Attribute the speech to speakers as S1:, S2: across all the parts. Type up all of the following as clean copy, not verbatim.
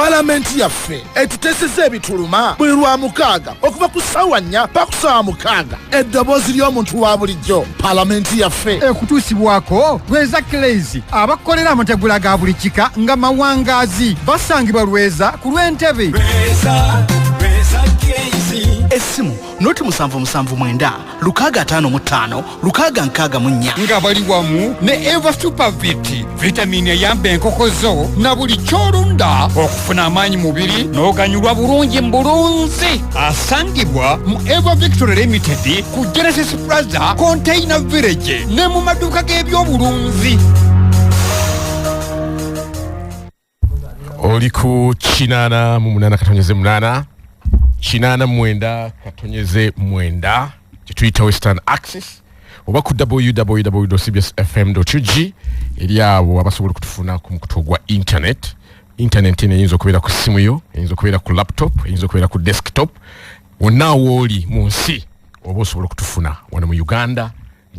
S1: Palamenti Yaffe etuteseza ebituluma buli lwa mukaaga okuva ku ssaawa 4 paka ku ssaawa 6 eddoboozi ly'omuntu wa bulijjo. Palamenti Yaffe
S2: ekutuusibwako Lweza Crazy abakolera amategula ga buli kika nga mawangaazi basangibwa Lweza ku lw'entebe.
S3: Essimu noti 779 655 664
S2: nga bali wamu ne Eva Supervit vitamini eyamba enkoko zo na buli kyolunda okufuna amaanyi mubiri n'oganyulwa bulungi mbulunzi. Asangibwa mu Eva Victory Limited ku Genesis Plaza Container Village ne mu maduuka g'ebyobulunzi.
S4: Oli ku kinana mu 8 katonyeze 8 kinana mwenda katonyeze mwenda kituyita Western Access oba ku www.cbsfm.ug eri abo abasobola kutufuna ku mukutu gwa internet eyinza okubeera ku simu yo, eyinza okubeera ku laptop, eyinza okubeera ku desktop, wonna wooli mu nsi oba osobola kutufuna wano mu Uganda,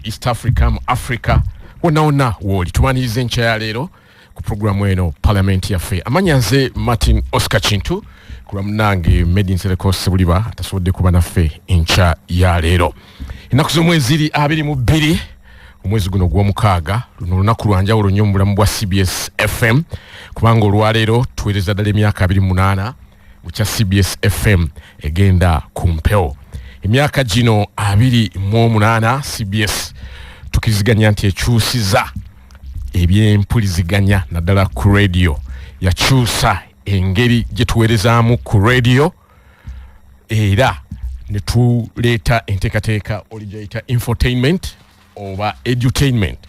S4: East Africa, mu Africa, wonna wooli. Tumaniriza enkya ya leero ku programu eno Palamenti Yaffe. Amanya nze Martin Oscar Chintu kuba munange Medin Seleko Sebuliba atasobodde kuba naffe enkya ya leero. Ennaku z'omwezi 22 omwezi guno gw'omukaaga luno lunaku lwanjawulo nnyo mu bulamu bwa CBS FM kubanga olwaleero tuweereza ddala emyaka 28 mu kya CBS FM egenda ku mpewo. Emyaka gino 28 CBS tukiriziganya nti ekyusiza ebyempuliziganya naddala ku radio, yakyusa engeri gye tuweerezaamu ku radio era ne tuleeta enteekateeka olijayita infotainment oba edutainment,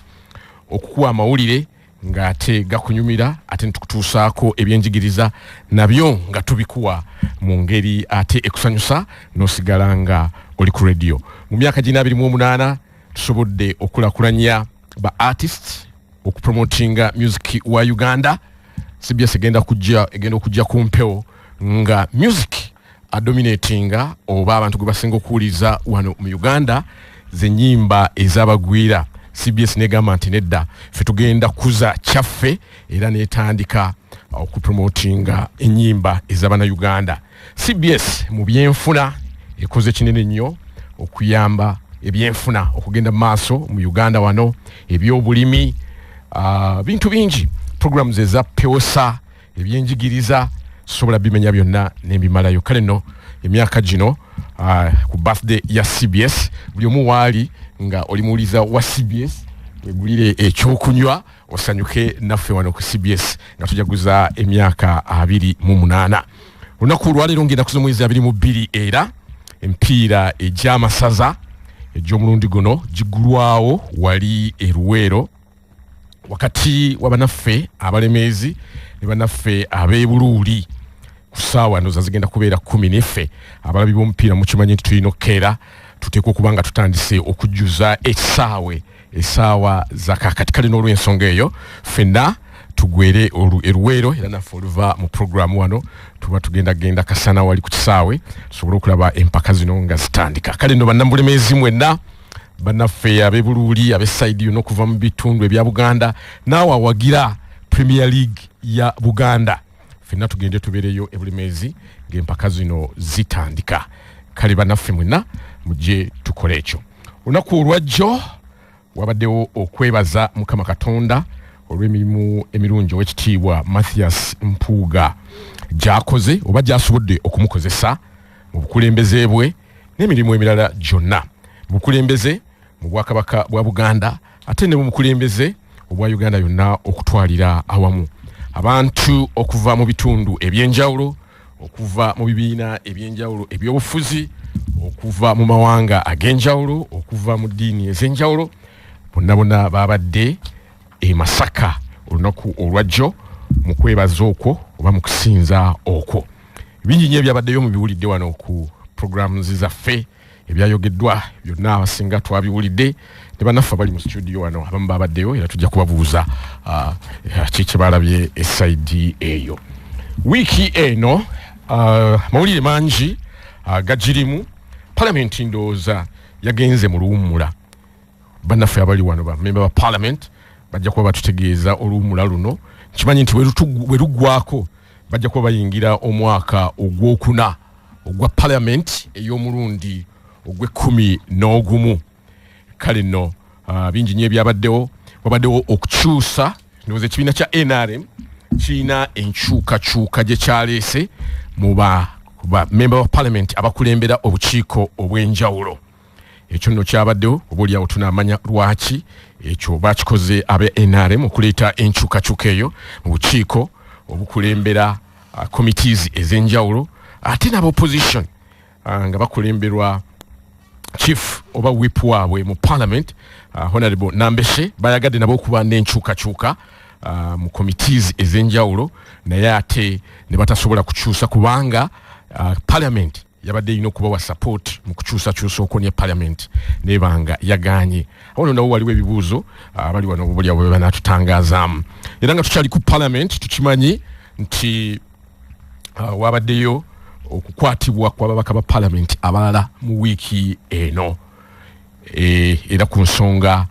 S4: okukuwa amawulire ng'ate gakunyumira ate netukutuusaako ebyenjigiriza nabyo nga tubikuwa mu ngeri ate ekusanyusa n'osigala nga oli ku radio. Mu myaka gina 28 tusobodde okulakulanya ba artists okupromotinga music wa Uganda. CBS egenda okujja ku mpewo nga music adominatinga oba abantu gwe basinga okuwuliza wano mu Uganda ze nnyimba ez'abagwira. CBS negamba nti nedda ffe tugenda kuza kyaffe era netandika okupromotinga ennyimba ez'abana Uganda. CBS mu byenfuna ekoze kinene nnyo okuyamba ebyenfuna okugenda maaso mu Uganda wano, ebyobulimi, bintu bingi, programs eza peosa, ebyenjigiriza, sobola bimenya byonna n'ebimalayo. Kale no emyaka gino ku birthday ya CBS buli omu waali nga olimuuliza wa CBS wegulire ekyokunywa osanyuke naffe wano ku CBS nga tujaguza emyaka 28. Lunaku lwaleero ngenda kuzomwezi 22 era empiira egy'amasaza egy'omulundi guno gigulwawo wali eruweero wakati wabanaffe abalemeezi ne banaffe ab'ebuluuli ku ssaawa ndoza zigenda kubeera 10 neffe abalabi b'omupiira mukimanyi nti tulina okkeera tuteekwa okuba nga tutandise okujjuza essaawa za kakati. Kale n'olw'ensonga eyo ffenna tugwere eruweero era naffe oluva mu programu wano tuba tugenda kasana wali ku kisaawe tusobole okulaba empaka zino nga zitandika. Kale no bannambulemeezi mwenna banaffe ab'ebuluuli ab'essaidi yonna okuva mu bitundu ebya Buganda naawe awagira Premier League ya Buganda ffenna tugende tubeereyo ebulemeezi ng'empaka zino zitandika. Kale bannaffe mwenna mujje tukole ekyo. Olunaku olwajjo wabaddewo okwebaza Mukama Katonda olw'emirimu emirungi ow'ekitiibwa Mathias Mpuuga gy'akoze oba gy'asobodde okumukozesa mu bukulembeze bwe n'emirimu emirala gyonna. Mu bukulembeze mu Bwakabaka bwa Buganda ate ne mu bukulembeze obwa Uganda yonna okutwalira awamu abantu okuva mu bitundu ebyenjawulo, okuva mu bibiina ebyenjawulo ebyobufuzi, okuva mu mawanga ag'enjawulo, okuva mu ddiini ez'enjawulo, bonna babadde e Masaka olunaku olwajjo mu kwebaza okwo oba mu kusinza okwo. Bingi nnyo ebyabaddeyo mu biwulidde wano ku programs zaffe ebyayogeddwa byonna abasinga twabiwulidde ne bannaffe bali mu studio wano abamu babaddeyo era tujja kubabuuza kiki balabye esaidi eyo. Wiiki eno mawulire mangi gagirimu. Palamenti ndowooza yagenze mu luwummula. Bannaffe abali wano bamemba ba Parliament bajja kuba batutegeeza oluwummula luno. Kimanyi nti we luggwako bajja kuba bayingira omwaka ogwokuna ogwa Palamenti ey'omulundi ogw'11 kale nno bingi nnyo ebyabaddewo wabaddewo okukyusa ndowooza ekibiina kya NRM kirina enkyukakyuka gye kyaleese mu member of parliament abakulembera obukiiko obw'enjawulo ekyo nno kyabaddewo oba oliawo tunaamanya lwaki ekyo bakikoze abe NRM okuleeta enkyukakyuka eyo mu bukiiko obukulembera committees ez'enjawulo ate n'abopposition nga bakulemberwa chief oba whip waabwe mu parliament honorable Nambeshe bayagadde nabo okuba n'enkyukakyuka mu committees ez'enjawulo naye ate ne batasobola kukyusa kubanga parliament yabadde ino kubawa support mu kukyusa okonya parliament nebanga yaganye awo nawo waliwo ebibuuzo abali wano buli abo banatutangazaamu era nga tukyali ku parliament tukimanyi nti wabaddeyo okukwatibwa kw'ababaka ba parliament abalala mu wiiki eno era ku nsonga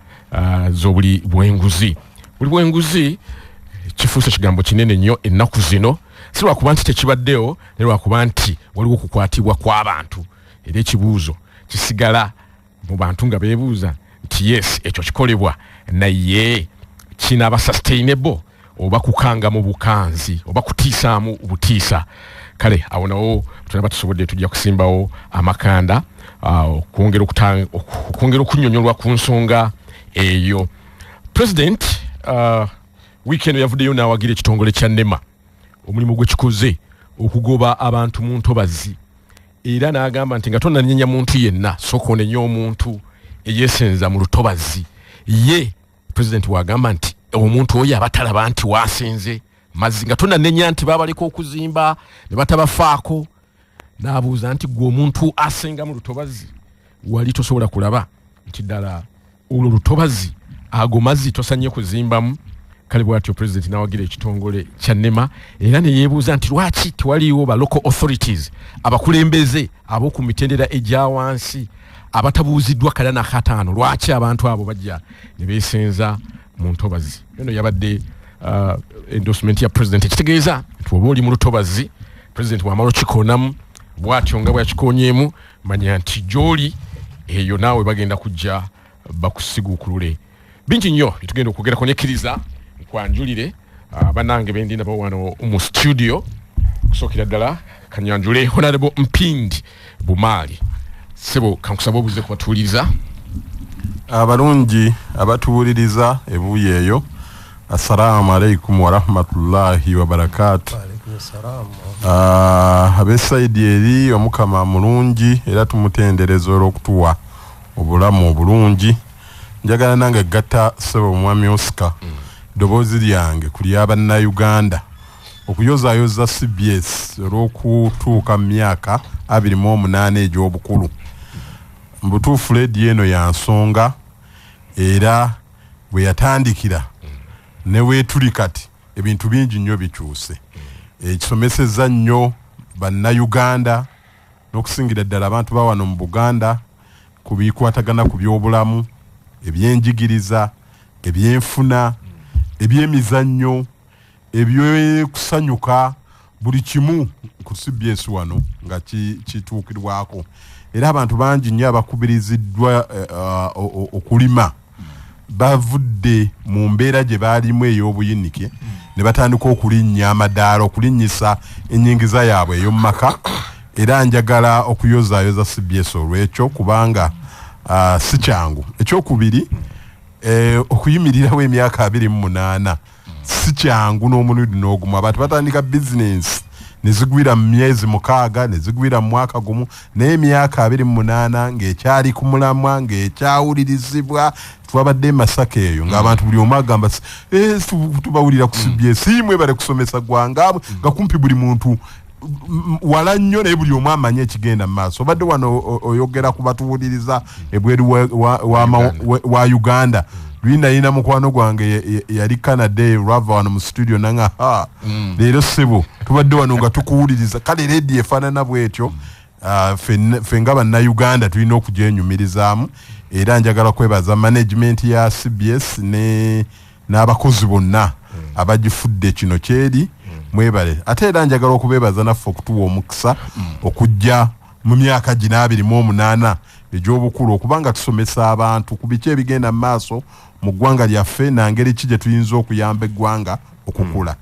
S4: z'obuli bwenguzi kifuuse kigambo kinene nnyo ennaku zino si lwakuba nti tekibaddeyo ne lwakuba nti waliwo okukwatibwa kw'abantu era ekibuuzo kisigala mu bantu nga beebuuza nti yes ekyo kikolebwa naye kinaaba sustainable oba kukanga mu bukanzi oba kutiisaamu butiisa kale awo nawo tunaba tusobodde tujja kusimbawo amakanda okwongera okunnyonnyolwa ku nsonga eyo president weekend yavuddeyo n'awagira ekitongole kya NEMA omulimu gwe kikoze okugoba abantu mu ntobazi era n'agamba nti nga tonnannyenya muntu yenna sooka onenya omuntu eyeesenza mu lutobazi ye president wagamba nti omuntu oyo abatalaba nti waasenze mazzi nga tonnanenya nti babaleka okuzimba ne batabafaako n'abuuza nti gwe omuntu asenga mu lutobazi wali tosobola kulaba nti ddala olwo lutobazi ago mazzi tosanye kuzimbamu kale bw'atyo president n'awagira ekitongole kya NEMA era ne yeebuuza nti lwaki tewaliwo ba local authorities abakulembeze ab'oku mitendera egya wansi abatabuuziddwa kala na kataano lwaki abantu abo bajja ne beesenza mu ntobazi eno yabadde endorsement ya president ekitegeeza nti oba oli mu lutobazi president wamala okikoonamu bw'atyo nga bw'akikonyeemu manya nti gy'oli eyo naawe bagenda kujja bakusiguukulule bingi nnyo bitugenda okwogerako nekkiriza nkwanjulire bannange bendi nabo wano mu studio okusookera ddala kanyanjule honorable Mpindi Bumaali sebo kankusaba obuze kubatuuliriza
S5: abalungi abatuwuliriza ebuuyi eyo assalamu alaikum warahmatullahi wabarakatu ab'essaidi eri omukama mulungi era tumutendereza olw'okutuwa obulamu obulungi njagala nange gatta sebo omwami Oscar ddoboozi lyange ku ly'abannayuganda okuyozaayoza CBS olw'okutuuka mu myaka 28 egy'obukulu mu butuufu leedi eno ya nsonga era bwe yatandikira ne weetuli kati ebintu bingi nnyo bikyuse ekisomesezza nnyo bannayuganda n'okusingira ddala abantu ba wano mu Buganda ku bikwatagana ku by'obulamu ebyenjigiriza ebyenfuna ebyemizannyo ebyokusanyuka buli kimu ku CBS wano nga kituukirwako era abantu bangi nnyo abakubiriziddwa okulima bavudde mu mbeera gye baalimu ey'obuyinike ne batandika okulinnya amadaala okulinnyisa ennyingiza yaabwe ey'omu maka era njagala okuyozaayoza CBS olw'ekyo kubanga si kyangu ekyokubiri okuyimirirawo emyaka 28 si kyangu n'omulundi n'ogumu abantu batandika bizinensi nezigwira mu myezi 6 nezigwira mu mwaka gumu naye emyaka 28 ng'ekyali ku mulamwa ng'ekyawulirizibwa twabadde Masaka eyo ng'abantu buli omu agamba tubawulira ku CBS imwe bale kusomesa gwanga nga kumpi buli muntu wala nnyo naye buli omu amanye ekigenda mu maaso obadde wano oyogera ku batuwuliriza ebweru wa Uganda lwinayina mukwano gwange yali Canada lwava wano mu studio nanga leero sebo tubadde wano nga tukuwuliriza kale leedi efaanana bwetyo ffe nga bannayuganda tulina okugyenyumirizaamu era njagala kwebaza management ya CBS n'abakozi bonna abagifudde kino kyeri mwebale ate era njagala okubeebaza naffe okutuwa omukisa okujja mu myaka gino 28 egy'obukulu okubanga tusomesa abantu ku biki ebigenda mu maaso mu ggwanga lyaffe nangeri ki gye tuyinza okuyamba eggwanga okukula.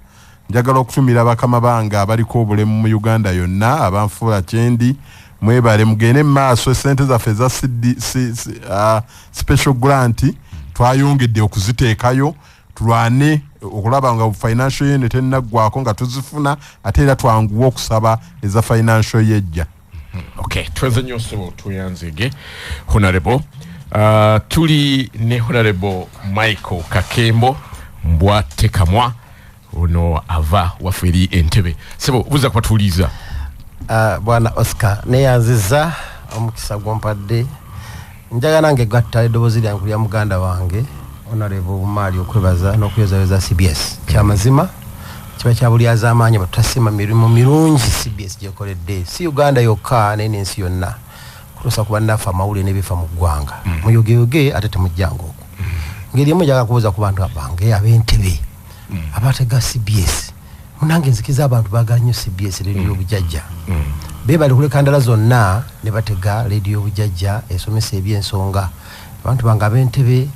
S5: Njagala okutumira bakama bange abaliko obulemu mu Uganda yonna abanfuula kyendi mwebale mugende mu maaso esente zaffe za special grant twayongedde okuziteekayo tulwane okulaba nga financial unit ennaggwako nga tuzifuna ate era twanguwa okusaba eza financial yejja.
S4: Okay, tweze nnyo ssebo tuyanzige Honorable. Tuli ne Honorable Michael Kakembo Mbwatekamwa ono ava waferi Entebbe. Sebo buza kwatuliza.
S6: Bwana Oscar neyanziza omukisa gwompadde njaga nange gatta edobozi lyange lya muganda wange Honorable Mario okwebaza n'okuyozaweza CBS kyamazima kiba kya buli azamanyi batasima mirimu mirungi CBS gyekoledde si Uganda yokka n'ensi yonna kutuusa kuba nafa amawulire n'ebifa mu ggwanga muyogeyoge ate temujjanga okwo ngeri emu njaga kubuuza ku bantu abange ab'Entebbe abatega CBS munange nzikiza abantu baagala nnyo CBS radio obujjajja bebali kulekandala zonna ne batega radio obujjajja esomesa ebyensonga abantu bange ab'Entebbe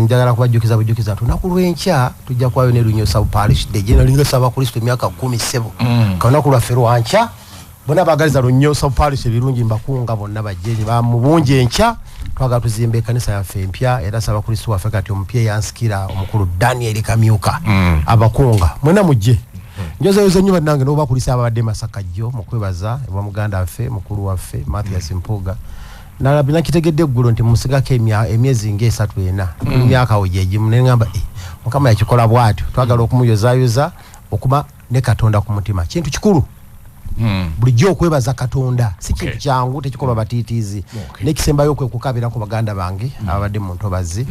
S6: njagala kubajjukiza bujjukiza tunaku lw'enkya tujja kwayo ne Lunyo South Parish de General Saba Kristo emyaka 17 kanaku lwaffe lwankya bonna baagaliza Lunyo South Parish ebirungi mbakunga bonna bajjeeni bamubungi enkya twagala tuzimbe ekkanisa yaffe empya era Saba Kristo waffe kati omupya yansikira omukulu Daniel Kamyuka abakunga mwena mujje njozayoza nnyo bannange n'obakulisa ababadde Masaka jjo mu kwebaza ewa muganda waffe mukulu waffe Mathias Mpuga nalabina kitegedde eggulo nti musigako emyezi ng'esatu ena emyaka ojeegimu ne ngamba mukama yakikola bw'atyo twagala okumuyozayoza okuba ne Katonda ku mutima kintu kikulu bulijjo okwebaza Katonda si kintu kyangu tekikolwa batiitiizi n'ekisembayo kwe kukabira ku baganda bange ababadde mu ntobazi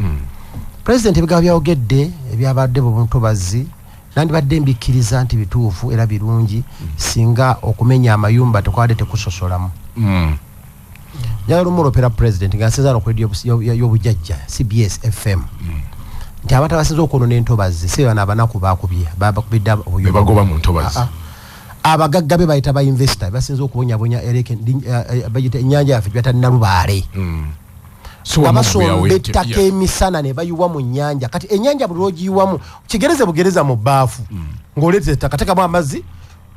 S6: President ebigabo byayogedde ebyabadde mu ntobazi nandibadde mbikkiriza nti bituufu era birungi singa okumenya amayumba tekwade tekusosolamu njagala omuloopera President nga nsinza n'okwedya y'obujjajja CBS FM nti abantu abasinza okwonoona entobazi si bano abanaku baakubye bakubidde
S4: bagoba mu ntobazi
S6: abagagga be bayita ba investor basinza okubonyabonya ennyanja yaffe gyata Nalubaale abasomba ettaka emisana ne bayiwa mu nnyanja kati ennyanja buli lwogiyiwamu kigereze bugereza mu bbaafu ng'oleeta ettaka tekamu amazzi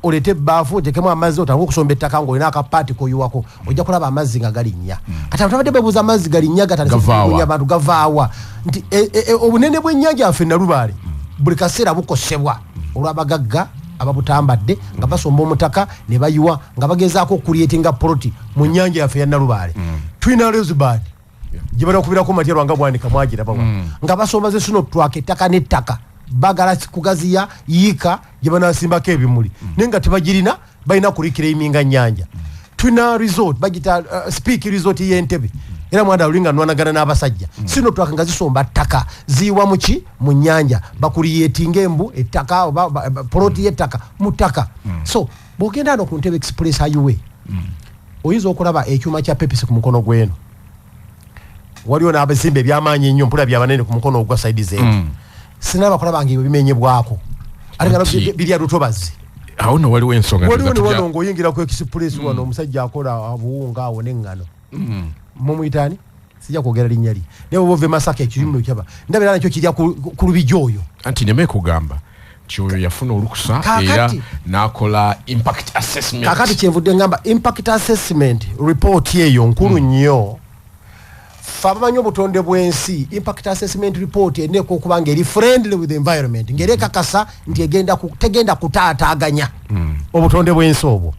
S6: olete ebbaafu otekemu amazzi otandika okusomba ettaka ng'olina akapaati koyiwako ojja kulaba amazzi nga galinnya kati abantu abadde bebuuza amazzi galinnya gatandika abantu gavaawa nti obunene bw'ennyanja yaffe Nalubaale buli kaseera bukosebwa olw'abagagga ababutambadde nga basomba omutaka ne bayiwa nga bagezaako okulietinga poloti mu nnyanja yaffe ya Nalubaale tulina Rosebud gye bali okubirako Matya nga bwanika mwagirabawa nga basomba ze suno twaka ettaka n'ettaka bagala kugaziya yiika gye banasimbako ebimuli naye nga tebagirina balina kulikira eminga nnyanja tulina resort bagita speak resort y'Entebbe era mwanda ulinga nwanagana n'abasajja sino twaka nga zisomba ttaka ziyiwa muki mu nnyanja bakuliyetinga embu ettaka poloti y'ettaka mu ttaka so bw'ogenda ano ku Entebbe Express highway oyinza okulaba ekyuma kya Pepsi ku mukono gweno waliwo n'abazimbe ebyamaanyi ennyo mpula byabanene ku mukono ogwa saidi zeetu sinaba kulaba nga bimenyebwako ate nga birya lutobazi
S4: awo no waliwo ensonga
S6: waliwo ne wano ng'oyingira ku Express wano omusajja akola obuwunga awo n'eŋŋano mumuyitaani sijja kwogera linnya lye naye bw'ova e Masaka ekirimu kyaba ndabira nakyo kirya ku lubijja oyo
S4: anti neme kugamba kyoyo yafuna olukusa era n'akola impact assessment
S6: kakati kyenvudde ngamba impact assessment report eyo nkulu nnyo fabamanyi obutonde bw'ensi impact assessment report eneko okuba ng'eri friendly with the environment ng'eri ekakasa nti tegenda kutaataaganya obutonde bw'ensi obwo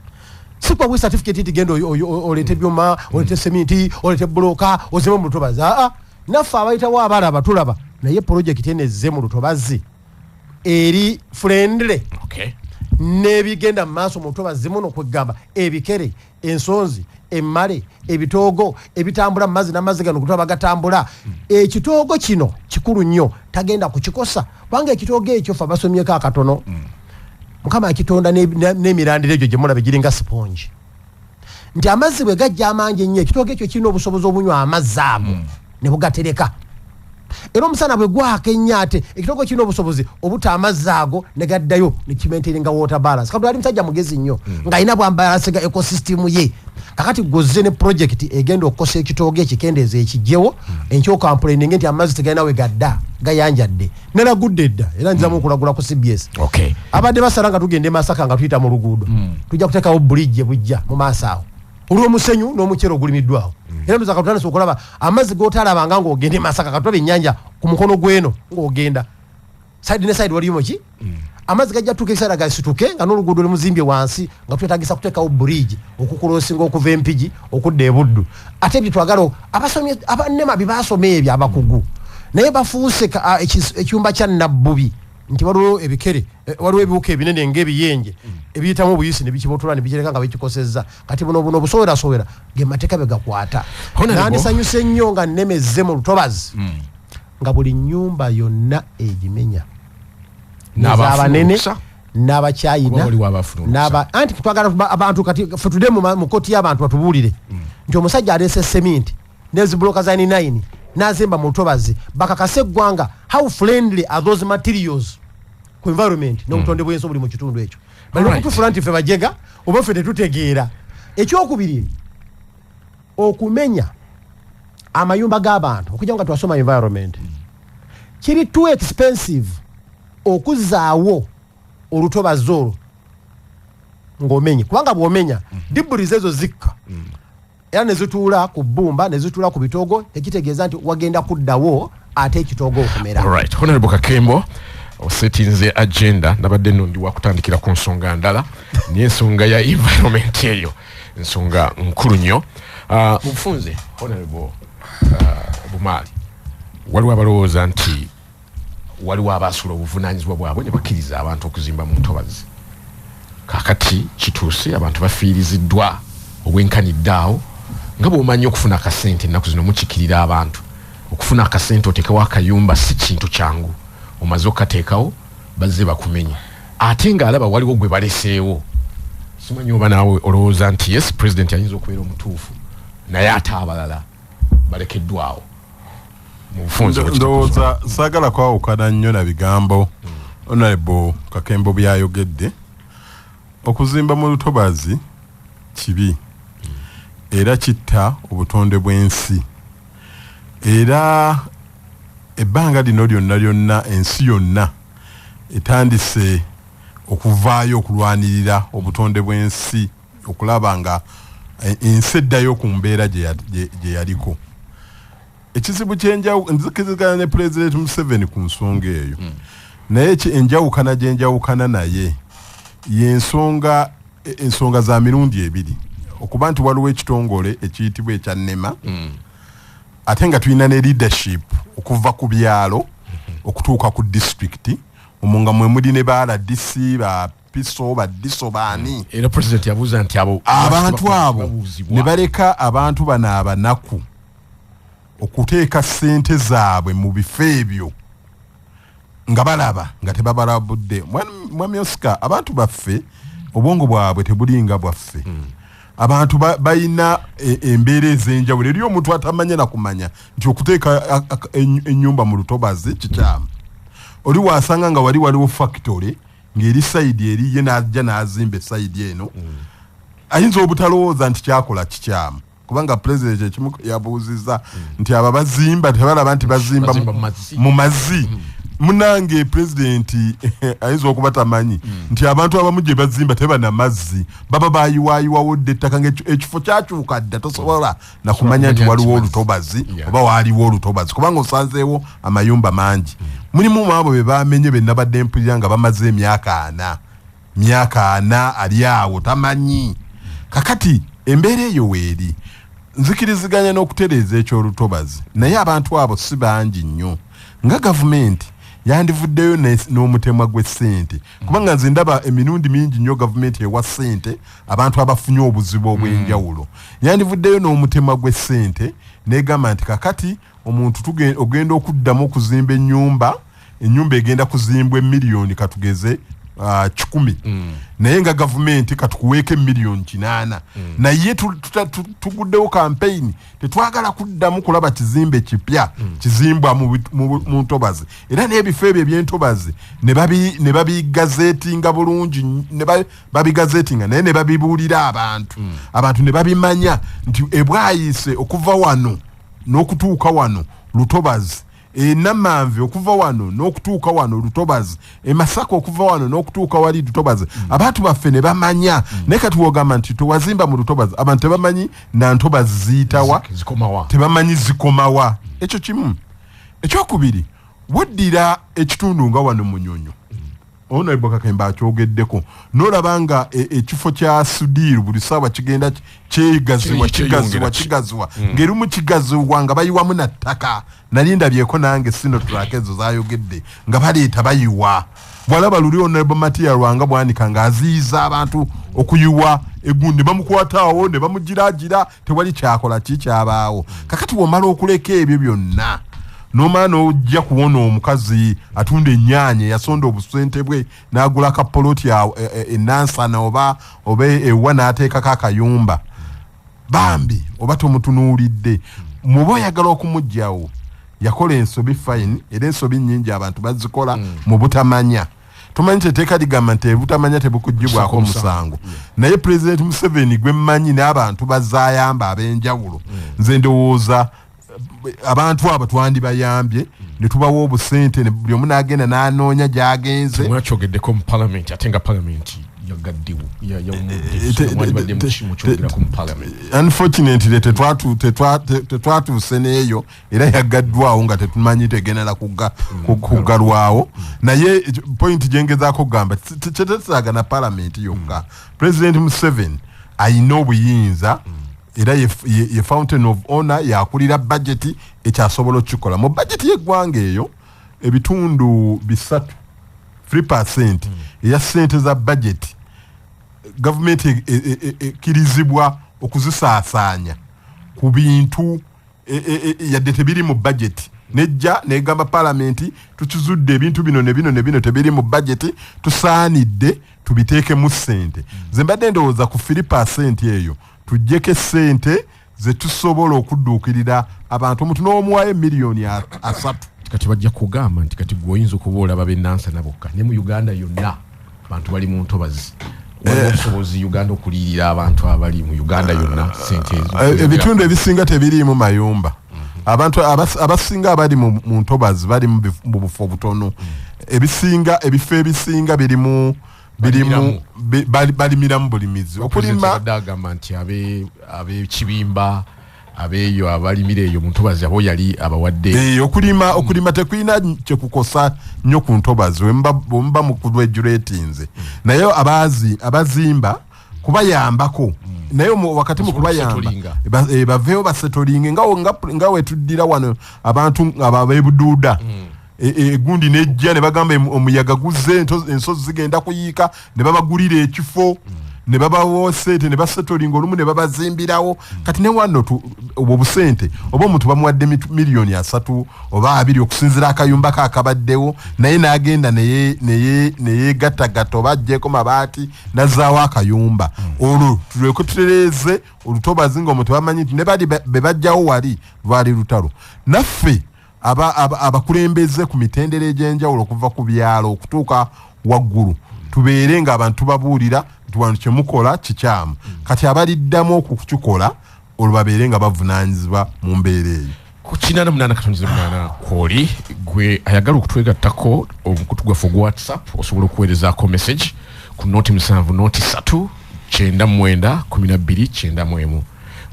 S6: si kwa bwe certificate nti genda olete byuma olete seminti olete buloka ozime mu lutobazi naffe abayitawo abaala abatulaba naye project enezze mu lutobazi eri friendly n'ebigenda mu maaso mu lutobazi muno kwegamba ebikere ensonzi emmale ebitoogo ebitambula mu mazzi n'amazzi gano kutaba gatambula ekitoogo kino kikulu nnyo tagenda kukikosa kubanga ekitoogo ekyo fe basomyeko akatono Mukama akitonda n'emirandira egyo gye mulaba giringa sponge nti amazzi bwe gajja amangi ennyo ekitoogo ekyo kirina obusobozi obunywa amazzi ago ne bugatereka era omusana bwe gwaka ennyate ekitongole kino obusobozi obuta amazzi ago ne gaddayo ne kimenteringa water balance kati ali musajja mugezi nnyo ng'alina bwambalance ga ecosystem ye kakati gozze ne project egenda okukosa ekitoogo ekikendeeza ekijjewo enkyo complaining nti amazzi tegalina we gadda gayanjadde neragudde dda era nzizamu okulagula ku CBS abadde basala nga tugende Masaka nga tuyita mu luguudo tujja kuteekawo bridge bujja mu maaso awo olw'omusenyu n'omukyero ogulimiddwawo era ndoza katutandisa okulaba amazzi g'otalabanga ng'ogende Masaka katulaba ennyanja ku mukono gw'eno ng'ogenda side ne side waliyo ki amazzi gajja tuke kisara gasituke nga n'oluguudo lumuzimbye wansi nga twetagisa kuteekawo bridge okukulosinga okuva Empigi okudda e Buddu ate ebyo twagala abasomye abannema bibasoma ebyo abakugu naye bafuuse ekyumba kya Nabbubi nti waliwo ebikere waliwo ebiwuka ebinene ng'ebiyenje ebiyitamu obuyisi ne bikibotola ne bikireka nga bikikosezza kati buno busowera ge mateeka be gakwata nandisanyuse nnyo nga nnemezze mu lutobazi nga buli nnyumba yonna egimenya n'abanene n'abakyayina anti twagala abantu kati fe tudde mu koti y'abantu batubuulire nti omusajja aleese seminti n'ezibuloka za 9 n'azimba mu lutobazi bakakase eggwanga how friendly are those materials ku environment n'obutonde bw'ensi obuli mu kitundu ekyo bali okutufula nti ffe bajega oba ffe tetutegeera ekyokubiri okumenya amayumba g'abantu okujja nga twasoma environment kiri too expensive okuzaawo olutobazi olwo ng'omenye kubanga bw'omenya dibuli ezo zikka era nezituula ku bbumba nezituula ku bitogo ekitegeeza nti wagenda kuddawo ate ekitogo okumera.
S4: Alright, Honorable Kakembo osetinze agenda nabadde nno wa kutandikira ku nsonga ndala n'ensonga ya environment eyo ensonga nkulu nnyo. Mufunze Honorable Bumali waliwo abalowooza nti waliwo abaasula obuvunaanyizibwa bwabwe ne bakkiriza abantu okuzimba mu ntobazi kakati kituuse abantu bafiiriziddwa obwenkaniddeawo nga bw'omanyi okufuna akasente ennaku zino mukikirira abantu okufuna akasente oteekawo akayumba si kintu kyangu omaze okukateekawo bazze bakumenya ate ng'alaba waliwo gwe baleseewo simanyi oba naawe olowooza nti yes president ayinza okubeera omutuufu naye ate abalala balekeddwawo mu bufunze
S5: ndowooza saagala kwawukana nnyo na bigambo Honorable Kakembo byayogedde okuzimba mu lutobazi kibi era kitta obutonde bw'ensi era ebbanga lino lyonna ensi yonna etandise okuvaayo okulwanirira obutonde bw'ensi okulaba nga ensi eddayo ku mbeera gye yaliko ekizibu nzikizigana ne President Museveni ku nsonga eyo naye enjawukana gyenjawukana naye ensonga za mirundi ebiri okuba nti waliwo ekitongole ekiyitibwa ekya NEMA ate nga tulina ne leadership okuva ku byalo okutuuka ku district omunga mwe muli ne ba RDC ba piso ba diso baani
S4: era president yabuuza nti
S5: abantu abo ne baleka abantu bano abanaku okuteeka ssente zaabwe mu bifo ebyo nga balaba nga tebabalabudde mwami Oscar abantu baffe obwongo bwabwe tebulinga bwaffe abantu bayina embeera ez'enjawulo eri omuntu atamanya na kumanya nti okuteeka ennyumba mu lutobazi kikyamu oli wasanga nga waliwo factory ng'eri sayidi eri ye n'ajja n'azimba esayidi eno ayinza obutalowooza nti kyakola kikyamu kubanga president ekimu yabuuzizza nti abo bazimba tebalaba nti bazimba mu mazzi munange president ayinza okuba tamanyi nti abantu abamu gye bazimba tebana mazzi baba bayiwayiwawo dde ettaka ng'ekifo kyakyuka dda tosobola nakumanya nti waliwo olutobazi oba waaliwo olutobazi kubanga osanzeewo amayumba mangi mulimu abo be bamenye be nabadde mpulira nga bamaze emyaka 4 ali awo tamanyi kakati embeera eyo weeri nzikiriziganya n'okutereeza ekyolutobazi naye abantu abo si bangi nnyo nga gavumenti yandivuddeyo n'omutemwa gw'essente kubanga nze ndaba emirundi mingi nnyo gavumenti ewa ssente abantu abafunye obuzibu obw'enjawulo yandivuddeyo n'omutemwa gw'essente n'egamba nti kakati omuntu ogenda okuddamu okuzimba ennyumba egenda kuzimbwa emiliyoni katugeze 10 naye nga gavumenti katukuweeke milioni 8 naye tuguddewo campaign tetwagala kuddamu kulaba kizimbe kipya kizimbwa mu ntobazi era n'ebifo ebyo eby'entobazi ne babigazeetinga bulungi ne babigazeetinga naye ne babibuulira abantu ne babimanya nti ebwayise okuva wano n'okutuuka wano lutobazi Namanve okuva wano n'okutuuka wano lutobazi Masaka okuva wano n'okutuuka wali lutobazi abantu baffe ne bamanya naye kati wogamba nti tewazimba mu lutobazi abantu tebamanyi na ntobazi ziyitawa tebamanyi zikomawa ekyo kimu ekyokubiri woddira ekitundu nga wano Munyonyo ono eboka kemba kyogeddeko n'olabanga ekifo kya Sudiru buli ssaawa kigenda kigazibwa ng'erimu kigazibwa nga bayiwamu na ttaka nali ndabyeko nange sino track ezo zayogedde nga baleeta bayiwa bwalaba luli Honorable Material Lwanga bwanika ng'aziyiza abantu okuyiwa egundi bamukwataawo ne bamugiraagira tewali kyakola kikyabaawo kakati womala okuleka ebyo byonna n'omwana ojja kuwona omukazi atunda ennyaanya yasonda obusente bwe n'agula kapoloti ennansana oba ewa n'ateekako akayumba bambi oba tomutunuulidde muba oyagala okumuggyawo yakola ensobi fine era ensobi nnyingi abantu bazikola mu butamanya tumanyi teteeka ligamba nti ebutamanya tebukuggyibwako omusango naye President Museveni gwe mmanyi n'abantu bazaayamba ab'enjawulo nze ndowooza abantu abo twandibayambye ne tubawa obusente buli omu n'agenda n'anoonya gy'agenze
S4: mwakyogeddeko mu palamenti ate nga palamenti yagaddiwo
S5: unfortunately tetwatuuse n'eyo era yagaddwawo nga tetumanyi tegenera kuggalwawo naye point gyengezaako kugamba tetetaaga na palamenti yokka President Museveni ayina obuyinza era ye fountain of honor yakulira budget ekyasobola okikola mu budget y'eggwanga eyo ebitundu 3% eya ssente za budget government ekirizibwa okuzisaasaanya ku bintu yadde tebiri mu budget nejja negamba palamenti tukizudde ebintu bino ne bino tebiri mu budget tusaanidde tubiteeke mu ssente nze mbadde ndowooza ku 3% eyo tujjeko essente ze tusobola okudduukirira abantu omuntu n'omuwayo miliyoni 3
S4: kati bajja kugamba nti kati gwoyinza okuba b'ennansa nabokka ne mu Uganda yonna abantu bali mu ntobazi obusobozi Uganda okuliyirira abantu abali mu Uganda yonna ssente ezo
S5: ebitundu ebisinga tebiriimu mayumba abantu abasinga abali mu ntobazi bali mu bufo butono ebifo ebisinga birimu balimiramu bulimizi
S4: okulima agamba nti ab'ekibimba abeeyo abalimira eyo mu ntobazi abo yali abawadde
S5: okulima tekulina kyekukosa nnyo ku ntobazi wemba mu graduatinze naye abazimba kubayambako naye wakati mu kubayamba baveewo basetolinge nga wetuddira wano abantu ab'ebuduuda egundi nejja ne bagamba omuyaga guzze ensozi zigenda kuyiika ne babagulira ekifo ne babawo sente ne basetolinga olumu ne babazimbirawo kati ne wano obwo busente oba omuntu bamuwadde miliyoni 3 oba 2 okusinzira akayumba kakabaddewo naye n'agenda neyegattagatta oba ajjeeko mabaati nazaawo akayumba olwo tuleke tutereeze olutobazi ng'omuntu bamanyi nti ne bali bebajjawo wali lwali lutalo naffe abakulembeze ku mitendera egy'enjawulo okuva ku byalo okutuuka waggulu tubeere ng'abantu babuulira nti wano kyemukola kikyamu kati abaliddamu okukikola olwo babeere nga bavunaanyizibwa mu mbeera eyo
S4: ku 88 kwoli gwe ayagala okutwegattako omukutu gwaffe ogwa WhatsApp osobola okuweerezaako message ku 07 3 12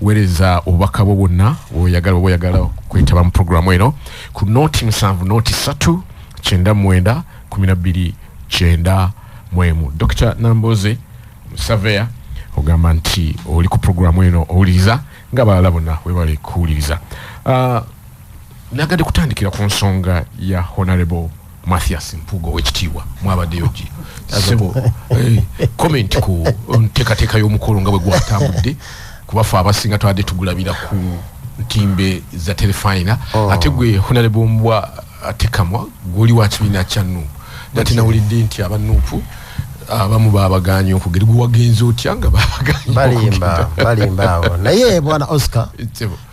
S4: weereza obubaka bwo bwonna bw'oyagala kwetaba mu programu eno ku 07 12 Dr. Namboze Savea ogamba nti oli ku programu eno owuliriza ng'abalala bonna webale kuwuliriza nagadde kutandikira ku nsonga ya Honorable Mathias Mpugo w'ekitiibwa mwabaddeyo gi sebo comment ku nteekateeka y'omukolo nga bwe gwatambudde kubafu abasinga twadde tugulabira ku ntimbe za telefina ate gwe Honorable Mbwa atekamwa gwoli wa kibiina kya Nuupu nati nawulidde nti abanuupu abamu babaganye okugirwa wagenze otya nga babaganye
S6: balimba awo naye bwana Oscar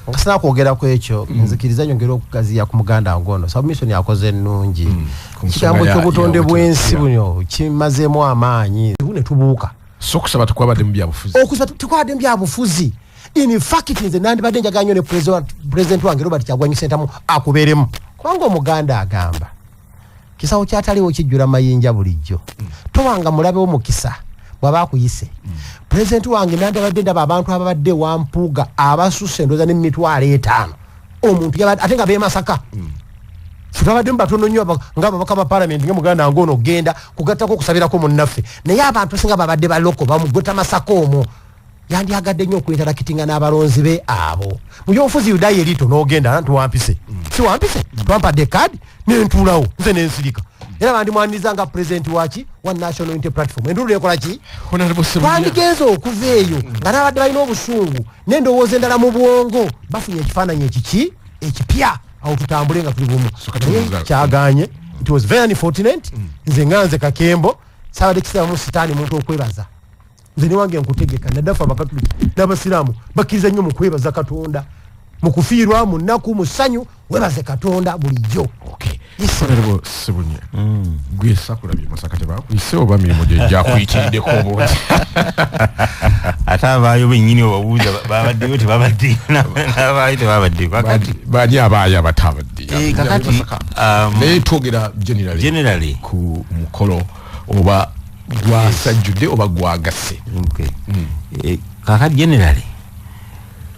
S6: ngasana kwogera ku ekyo nzikiriza nyongera okugaziya ku muganda ngono submission yakoze nnungi kigambo ky'obutonde bw'ensi bunyo kimazeemu amaanyi ne tubuuka
S4: so kusaba tukwabadde mu byabufuzi
S6: okusaba tukwabadde mu byabufuzi in fact nze nandibadde njaganya ne president wange Robert Kyagulanyi Ssentamu akubeeremu kubanga omuganda agamba kisawo kyataliwo kijjula mayinja bulijjo towanga mulabe omukisa bwaba akuyise president wange nandibadde ndaba abantu ababadde wampuuga abasusse ndoza n'emitwalo 5 omuntu yabadde ate nga beemasaka tutabadde mbatono nnyo ng'ababaka ba parliament nga muganda ngono genda kugattako okusabirako munnaffe naye abantu singa babadde baloko bamugota masaka omwo yandyagadde nnyo okwinterakitinga n'abalonzi be abo mu byobufuzi yudayi erito n'ogenda ntuwampise si wampise twampadde kadi n'entuulawo nze n'ensirika era bandimwaniriza nga president waki wa national unity platform enduulu ekola ki bandigenza okuva eyo nga n'abadde balina obusungu n'endowooza endala mu bwongo bafunye ekifaananyi ekiki ekipya awo tutambule nga tuli bumu kyaganye it was very unfortunate nze nganze kakembo saabadde kisaamu sitaani muntu okwebaza nze niwange nkutegeka naddafu abakatuliki n'abasiraamu bakkiriza nnyo mu kwebaza Katonda mu kufiirwa mu nnaku mu ssanyu webaze Katonda bulijjo
S4: Honorable Sebunya gwe sakulabye masakate bakuyise oba mirimu gye gyakuyitiriddeko obungi
S7: ate abaayo bennyini obabuuza babaddeyo tebabadde n'abaayo tebabadde
S4: bani abaayo abatabadde
S7: kakati
S4: naye twogera generally ku mukolo oba gwasajjudde oba gwagasse
S7: kakati generally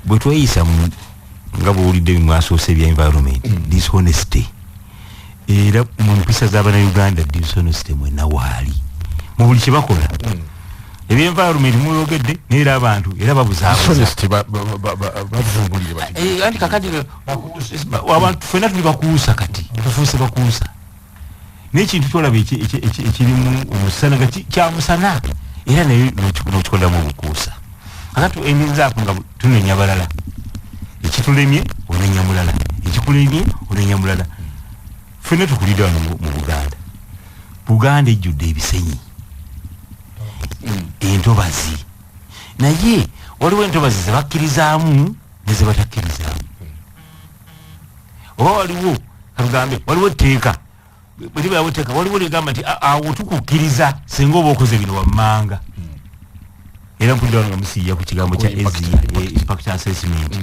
S7: bwe tweyisa nga bwowulidde bimwasoose bya environment dishonesty era mu mpisa z'Abannayuganda dishonesty mwena waali mu buli kye bakola ebyenvironment muyogedde n'era abantu era babuzaabuza anti kakati abantu ffenna tuli bakuusa kati tufuuse bakuusa n'ekintu kyolaba ekirimu omusana nga kyamusana era naye n'okikodamu obukuusa kakati enzaako nga tunenya balala ekitulemye onenya mulala ekikulemye onenya mulala ffenna tukulidde wano mu Buganda ejjudde ebisenyi entobazi naye waliwo entobazi zebakkirizaamu ne zebatakkirizamu oba waliwo katugambe waliwo etteeka bweribayawo etteeka waliwo ligamba nti awo tukukkiriza singa oba okoze bino wammanga era mpulidde wano nga musiiya ku kigambo kya impact assessment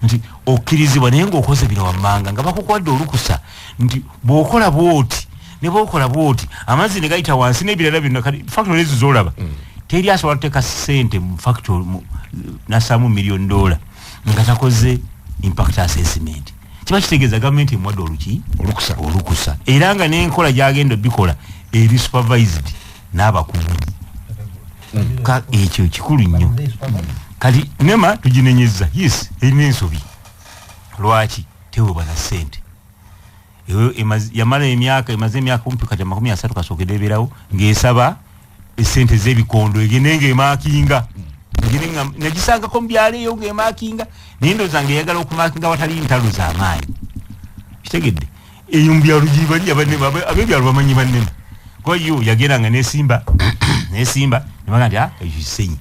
S7: nti okkirizibwa naye ng'okoze bino wammanga nga bakukwadde olukusa nti bw'okola bwoti ne bw'okola bwoti amazzi ne gayita wansi n'ebirala byonna kati factory ezo z'olaba teri asobola kuteeka ssente mu factory n'assaamu $1,000,000 nga takoze impact assessment kiba kitegeeza gavumenti emuwadde olukusa era nga n'enkola gy'agenda obikola eri supervised n'abakugu ekyo kikulu nnyo kati nema tuginenyeza yes erina ensobi lwaki teweebwa na ssente yamala emaze emyaka kumpi kati 30 kasookedde ebeerawo ng'esaba essente z'ebikondo egende ng'emaakinga nagisangako mu byalo eyo ng'emaakinga naye ndowooza ng'eyagala okumaakinga watali ntalo z'amaanyi kitegedde eyo mu byalo gibali ab'ebyalo bamanyi bannema kuba yo yageranga n'esimba nebaga nti ekisenyi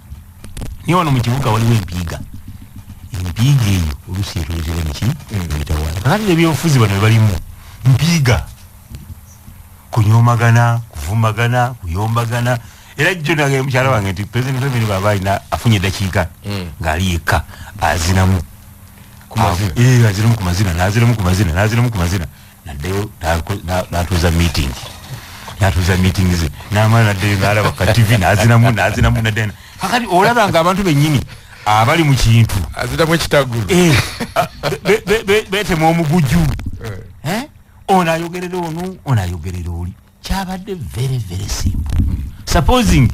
S7: niye wano mu kibuga waliwo empiiga eyo oluusi etolezebwa neki ebitawala kakati ebyobufuzi bano bebalimu mpiiga kunyoomagana kuvumagana kuyombagana era jjo nage mukyala wange nti president Museveni baba alina afunye eddakiika ng'ali yekka azinamu azinamu ku mazina naddeyo n'atuuza meeting ze n'amala naddeyo n'alaba ka TV n'azinamu naddeyo kakati olaba nga abantu bennyini abali mu kintu
S4: azinamu ekitagulu
S7: beetema omugujju ono ayogerera ono ayogerera oli kyabadde very very simple supposing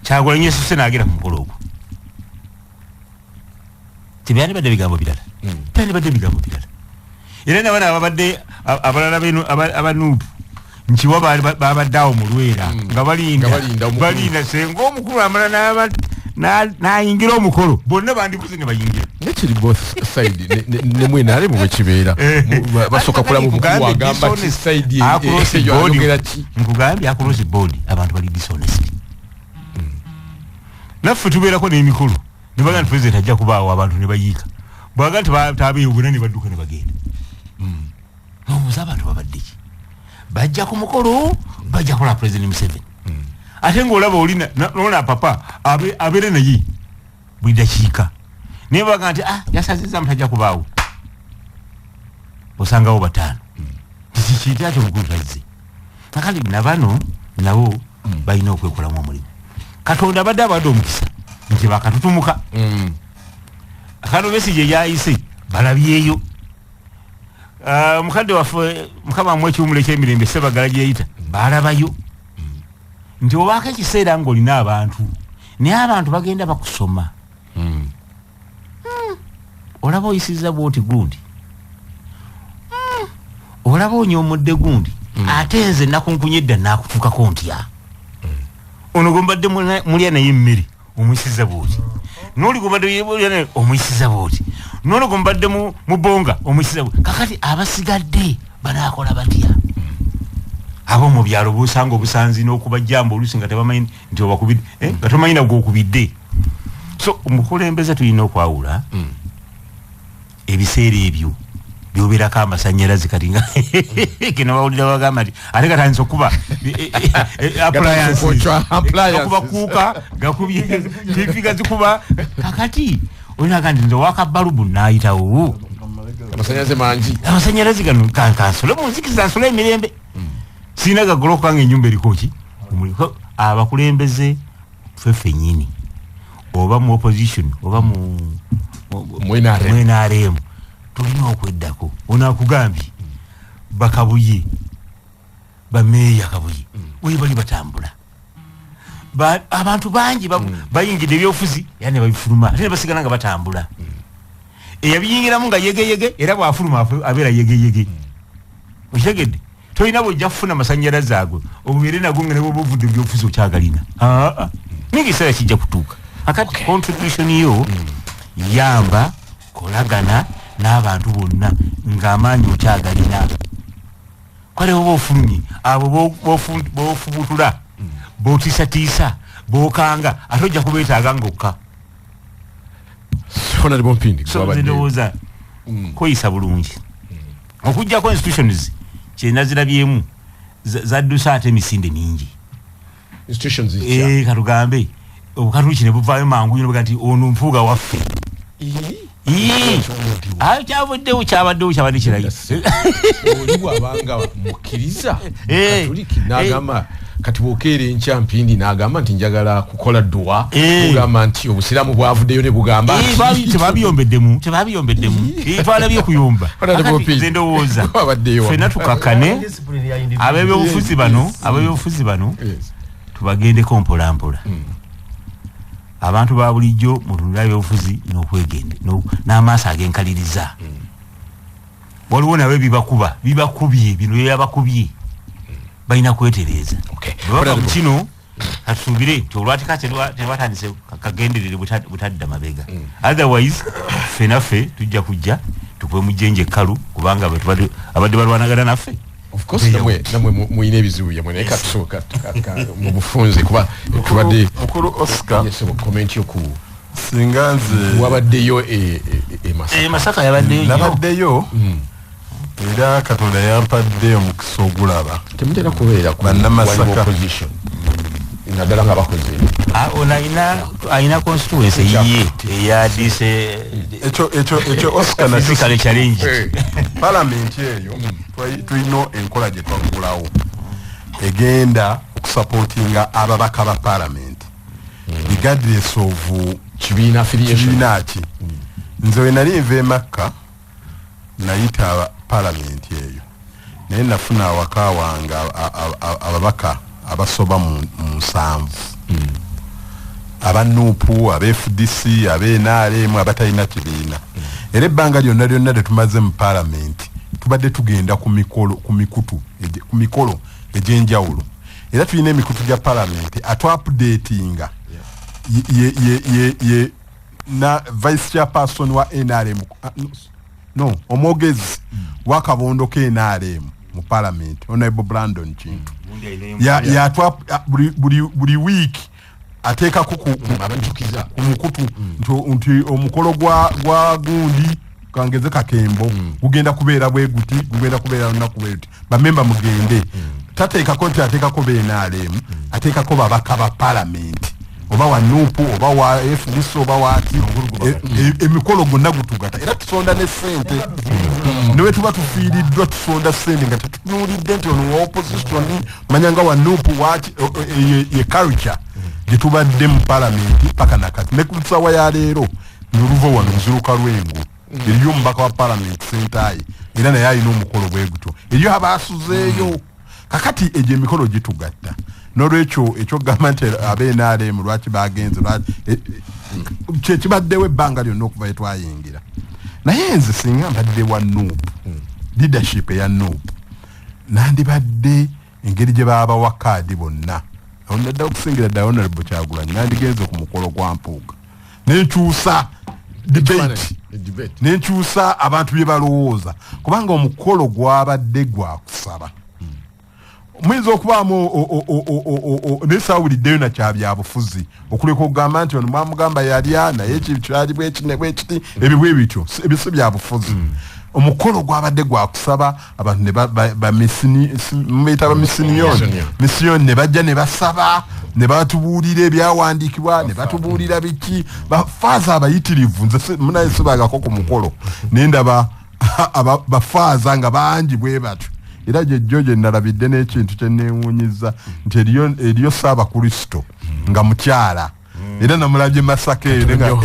S7: Kyagulanyi esuse n'agera ku mukolo ogwo tebyandibadde bigambo birala era n'abaana ababadde abalala beno abanuupu nkiwa babadde awo mu Lwera nga balinda senga omukulu amala n'ayingira omukolo bonna bandibuze ne bayingira
S4: nekiri both side ne mwena mu kibeera basooka kulaba omukulu agamba ki side eyo ayogera ki
S7: nkugambye across board abantu bali dishonest naffe tubeerako n'emikolo ne bagamba nti pulezidenti ajja kubaawo abantu ne bayiika bwaga nti taabeeyobuna ne badduka ne bagenda n'obuuza abantu babadde ki bajja ku mukolo bajja kola pulezidenti Museveni ate ng'olaba olina nona papa abeere naye buli dakiika naye baga nti yasazizza mutajja kubaawo osangawo bataano tikiki ate obuguliraze kakali nabano nabo balina okwekolamu omulimu katonda abadde abadde omukisa nti bakatutumuka akano Besigye yayise balabyeyo mukadde waffe mukama mmwe ekiwumula ekyemirembe Sebagala gye yayita balabayo nti obaako ekiseera ng'olina abantu naye abantu bagenda bakusoma olaba oyisizza bwoti gundi olaba onyoomodde gundi ate nze nakunkunyedda naakutuukako ntya ono gombadde mulya naye emmere omuyisiza bwoti n'oli gombadde omuyisiza bwoti n'ono gombadde mu bonga omuyisiza bwoti kakati abasigadde banaakola batya abo mu byalo busanga obusanzi n'okubajjamba oluusi nga tebamanyi nti obakubidde nga tomanyi nagwe okubidde so omukulembeze tulina okwawula ebiseera ebyo byobeerako amasannyalaze kati nga kino bawulira bagamba nti ate gatandisa okuba gakuba kuuka gakubye tivi gazikuba kakati olinaga nti nze wakabalubu naayitawo amasannyalaze gano kansole munzikiza nsole emirembe sina gagoloka nga ennyumba eriko ki abakulembeze ffeffe nyini oba mu opposition oba mu NRM tulina okweddako onakugambye bakabuye bameeya kabuye we bali batambula abantu bangi bayingidde ebyobufuzi era ne babifuluma ate ne basigala nga batambula eyabiyingiramu nga yegeyege era bwafuluma abeera yegeyege okitegedde tolina bwojja kufuna amasannyalaze ago obubeere nago nga ne bwoba ovudde ebyobufuzi okyagalina n'ekiseera kijja kutuuka akati contribution yo yamba kolagana n'abantu bonna ng'amaanyi okyagalina kwale oba ofulumye abo bofubutula botiisatiisa bokanga ate ojja kubeetaaga ngokka nze ndowooza kweyisa bulungi okuggyako institutions kyenazirabyemu zaddusa ate emisinde mingi katugambe obukatuliki ne buvaayo mangu nnyo baga nti ono mpuuga waffe kyabaddewo kyabadde kirayise
S4: oli bwabanga mukkiriza katuliki n'agamba kati bwokeera enkya mpindi n'agamba nti njagala kukola dduwa ogamba nti obusiraamu bwavuddeyo ne bugamba
S7: tebabiyombeddemu twalabye okuyomba nze ndowooza ffenna tukakkane ab'ebyobufuzi bano tubagendeko mpolampola abantu ba bulijjo mu tunula ebyobufuzi n'okwegende n'amaaso ag'enkaliriza waliwo nabe bibakubye bino byabakubye balina kwetereeza bwebava mu kino katusuubire nti olwatika tebatandise kagenderere butadda mabega otherwise ffenaffe tujja kujja tukube mujjenje ekkalu kubanga abadde balwanagana naffe
S4: of course namwe muyina ebizibu yamwe naye katusooka mu bufunze kuba tubadde
S5: mukulu Oscar
S4: komenti yoku
S5: singa nze
S4: wabaddeyo
S7: Masaka yabaddeyo
S5: era Katonda yampadde omukisa ogulaba
S4: temutera kubeera
S5: bannamasaka
S4: opposition naddala nga bakoze
S7: ayina constituency yiye eyadise
S5: ekyo Oscar na
S7: physical challenge
S5: palamenti eyo tulina enkola gye twagulawo egenda okusupportinga ababaka ba palamenti regardless of
S4: kibiina
S5: ki nze we nali nva emakka nayita palamenti eyo naye nafuna awaka wange ababaka abasoba mu 7 abanupu aba-FDC aba-NRM abatalina kibiina era ebbanga lyonna tetumaze mu palamenti tubadde tugenda ku mikolo egy'enjawulo era tulina emikutu gya palamenti atwapudetinga ye na vice chairperson wa NRM omwogezi wa kabondo ke NRM mu palamenti Honorable Brandon Kintu buli week ateekako ku mukutu nti omukolo gwa gundi kangeze kakembo gugenda kubeera bwe guti gugenda kubeera lunaku bwe luti bamemba mugende tateekako nti ateekako BNRM ateekako babaka ba palamenti oba wa nupu oba wa FDC oba wati emikolo gonna gutugata era tusonda ne sente newe tuba tufiiriddwa tusonda sente nga tetunuulidde nti ono wa opposition manyanga wa nupu wati ye culture gitubadde mu palamenti paka nakati ne kusawa ya leero nuluvo wano nziruka lwengu eriyo omubaka wa palamenti sentayi era naye alina omukolo bwe gutyo eriyo abaasuzeeyo kakati egyo emikolo gitugatta n'olwekyo ekyogamba nti abeNRM lwaki bagenze kyekibaddewo ebbanga lyonna okuva etwayingira naye nze singa mbadde wa nuupu leadership eya nuupu nandibadde engeri gye babawa kaadi bonna onadda okusingira ddala Honorable Kyagulanyi nandigenze ku mukolo gwa mpuuga nenkyusa debate nenkyusa abantu bye balowooza kubanga omukolo gwabadde gwakusaba muyinza okubaamu nesawuliddeyo nakyabyabufuzi okuleka okugamba nti ono mwamugamba yalya naye ekikyali bwekiti ebyo bwe bityo ebyo si byabufuzi omukolo gwabadde gwakusaba abantu mubeyita bamisiyoni ne bajja ne basaba ne batubuulira ebyawandiikibwa ne batubuulira biki bafaaza abayitirivu nze munaye sibagako ku mukolo naye ndaba bafaaza nga bangi bwe batyo era jjo gye nalabidde n'ekintu kye neewuunyiza nti eriyo Ssaabakristo nga mukyala era namulabye Masaka ere nga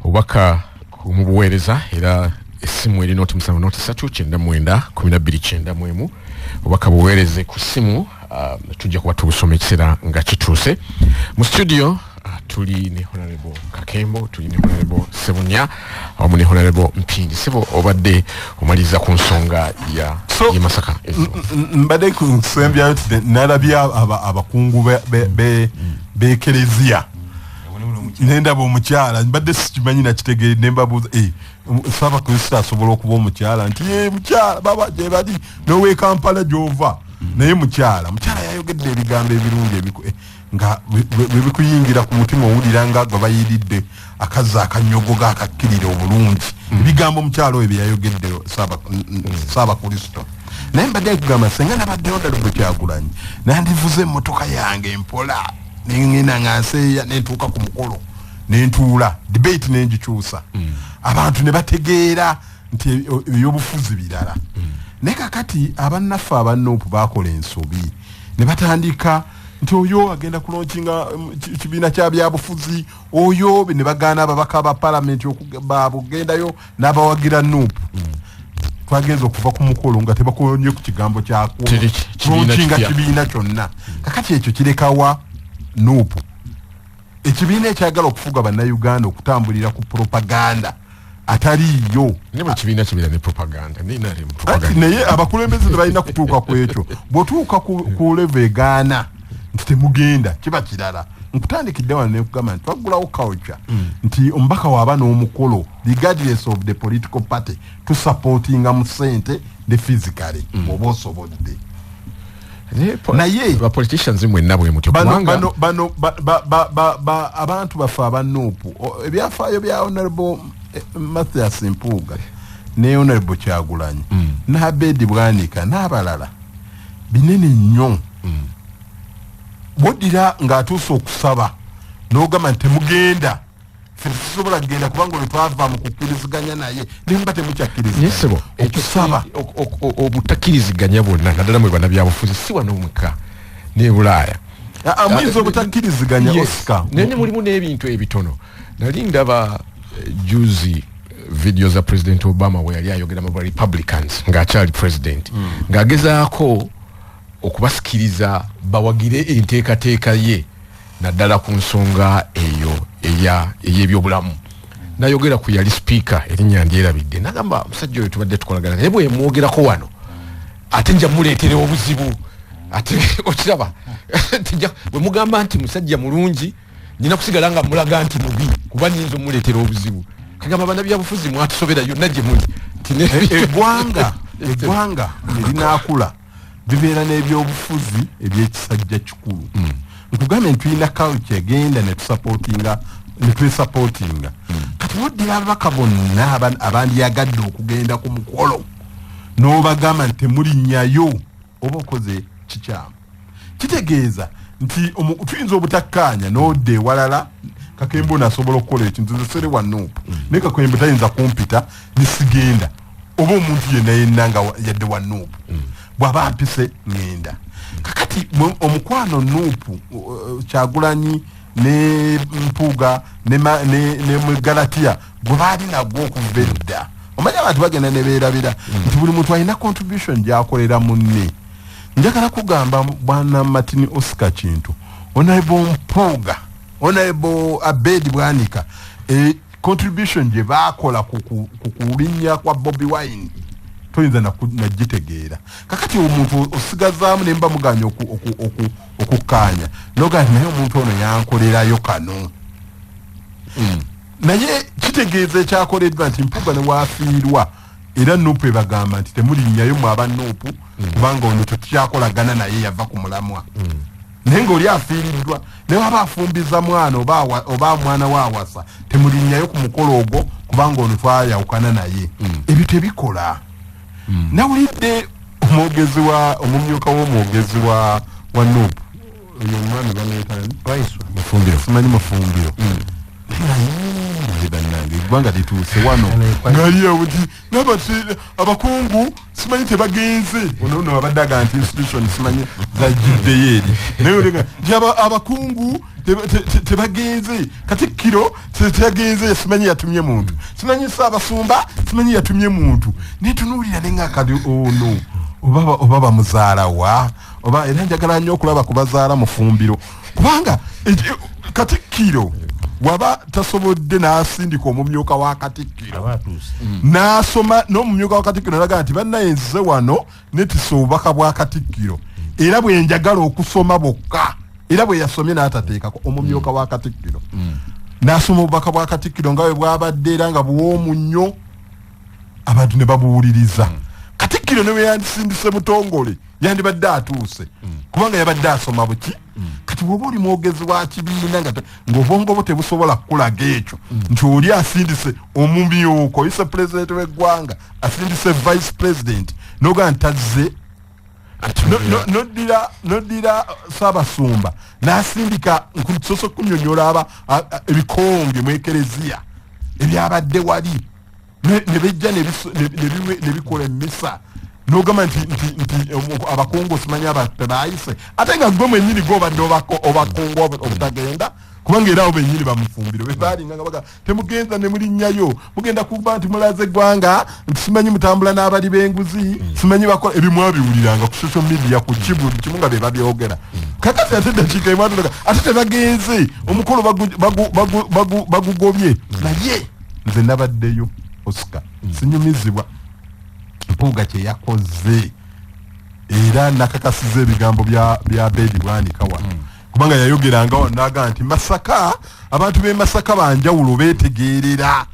S4: obubaka mu buweereza era essimu erina oti 739 obubaka buweereze ku ssimu tujja kuba tubusoma ekiseera nga kituuse mu studio tuli ne Honorable Kakembo tuli ne Honorable Sebunya awamu ne Honorable Mpindi Sebo obadde omaliza ku nsonga ya Masaka
S5: mbadde ku nsembya nalabya abakungu b'ekereziya nendaba omukyala mbadde sikimanyi nakitegeere nembabuuza Ssaabakristo asobola okuba omukyala nti mukyala baba gye bali n'ow'e Kampala gy'ova naye mukyala yayogedde ebigambo ebirungi nga bwebikuyingira ku mutima owulira nga gwe bayiridde akazi akanyogoga akakkirira obulungi ebigambo omukyalo oyo byeyayogedde Ssaabakristo naye mbadde nkugamba senga nabadde Honorable Kyagulanyi nandivuze emmotoka yange mpola nengenda nga nseeya nentuuka ku mukolo nentuula debate nengikyusa abantu ne bategeera nti ebyobufuzi birala naye kakati abannaffe abannuupu bakola ensobi ne batandika nti oyo agenda kulonkinga kibiina kya byabufuzi oyo ne bagaana ababaka ba palamenti okugendayo n'abawagira nuupu twagenza okuva ku mukolo nga tebakonye ku kigambo kyakulonkinga kibiina kyonna kakati ekyo kirekawa nuupu ekibiina ekyagala okufuga bannayuganda okutambulira ku propaganda ataliyo naye abakulembeze tebalina kutuuka ku ekyo bw'otuuka ku leve egaana nti temugenda kiba kirala nkutandikidde wano nekugamba nti twagulawo culture nti omubaka waaba n'omukolo regardless of the political party tusupportinga mu ssente ne physically oba osobodde naye
S4: politicians mwenna bwe mutyo
S5: abantu baffe abanuupu ebyafaayo bya Honorable Mathias Mpuuga ne Honorable Kyagulanyi n'Abedi Bwanika n'abalala binene nnyo bodira ng'atuuse okusaba n'ogamba nti temugenda tusobola kugenda kubanga olwo twava mu kukkiriziganya naye nemba temukyakkiriziganya okusaba
S4: obutakkiriziganya bwonna naddala mwe bannabyabufuzi si wano mweka ne Bulaaya
S5: amuyinza obutakkiriziganya Oscar
S4: naye mulimu n'ebintu ebitono nali ndaba juzi video za President Obama we yali ayogera mu Republicans ng'akyali president ng'agezaako okubasikiriza bawagire enteekateeka ye naddala ku nsonga eyo ey'ebyobulamu nayogera ku yali speaker erinnya ndyerabidde nagamba musajja oyo tubadde tukolagana naye bwe mwogerako wano ate nja muleetera obuzibu ate okiraba bwe mugamba nti musajja mulungi nina kusigala nga mulaga nti mubi kuba niyinza omuleetera obuzibu kagamba bannabyabufuzi mwatusobera yonna gye muli
S5: eggwanga erinakula bibeera n'ebyobufuzi ebyekisajja kikulu nkugambye ntulina culture egenda netwesupportinga kati woddira ababaka bonna abandiyagadde okugenda ku mukolo n'obagamba nti temulinnyayo oba okoze kikyamu kitegeeza nti tuyinza obutakkaanya n'odda ewalala kakembo nasobola okukola ekintu nze sere wa Nuupu naye kakembo tayinza kumpita nisigenda oba omuntu yenna nga yadde wa Nuupu bw'aba ampise ngenda kakati omukwano Nuupu Kyagulanyi ne Mpuuga ne Galatiya gwe baali nagwo okuva edda omanyi abantu bagenda ne beerabira nti buli muntu alina contribution gy'akolera munne njagala kugamba bwana Martin Oscar Kintu Honorable Mpuuga Honorable Abedi Bwanika contribution gye baakola ku kulinnya kwa Bobi Wine toyinza nagitegeera kakati omuntu osigazaamu ne mba muganya okukkaanya nogati naye omuntu ono yankolerayo kano naye kitegeeza ekyakoleddwa nti Mpuuga ne waafiirwa era Nuupu ebagamba nti temulinnyayo mu aba Nuupu kubanga ono tekyakolagana naye yava ku mulamwa naye ng'oli afiiriddwa naye waba afumbiza mwana oba mwana waawasa temulinnyayo ku mukolo ogwo kubanga ono twayawukana naye ebyo tebikola nawulidde omumyuka w'omwogezi wa Nuupu oyo omwami bamuyitani simanyi Mufumbiro bannange eggwanga lituuse wano ngaliyabuti abakungu simanyi tebagenze ono abadde aga nti institution simanyi zajjuddeyo eri naye nti abakungu tebagenze Katikkiro tebagenze simanyi yatumye muntu simanyi Ssaabasumba simanyi yatumye muntu naye tunuulira nengakali ono oba bamuzaala wa oba era njagala nnyo okulaba ku bazaala Mufumbiro kubanga Katikkiro waba tasobodde n'asindika omumyuka wa Katikkiro n'asoma n'omumyuka wa Katikkiro nalaga nti bannayenze wano netisa obubaka bwa Katikkiro era bwe njagala okusoma bwokka era bwe yasomye n'atateekako omumyuka wa Katikkiro n'asoma obubaka bwa Katikkiro nga bwe bwabadde era nga buwoomu nnyo abantu ne babuwuliriza Katikkiro ne bwe yandisindise butongole yandibadde atuuse kubanga yabadde asoma buki kati bwoba oli mwogezi wa kibiina ng'obwongo bwo tebusobola kukulaga ekyo nti oli asindise omumyuko oyise pulezidenti w'eggwanga asindise vice president noga ntazze noddira Ssaabasumba n'asindika nkusoso kunnyonnyola ebikonge mu ekereziya ebyabadde wali ne bejja ne bikola emmisa nogamba nti abakungu simanyi abaayise ate nga gwe mwennyini gwobadde obakungu obutagenda kubanga era abo bennyini Bamufumbiro bebaalinga nga baga temugenza ne mulinnyayo mugenda kuba nti mulaze eggwanga nti simanyi mutambula n'abali b'enguzi simanyi bakola ebimwabiwuliranga ku social media ku kimu nga be babyogera kakati ate eddakiika emwatuga ate tebagenze omukolo bagugobye naye nze nabaddeyo Oscar sinyumizibwa Mpuuga kye yakoze era nakakasiza ebigambo bya Abedi Bwanika wano kubanga yayogeranga naga nti Masaka abantu b'e Masaka banjawulo beetegeerera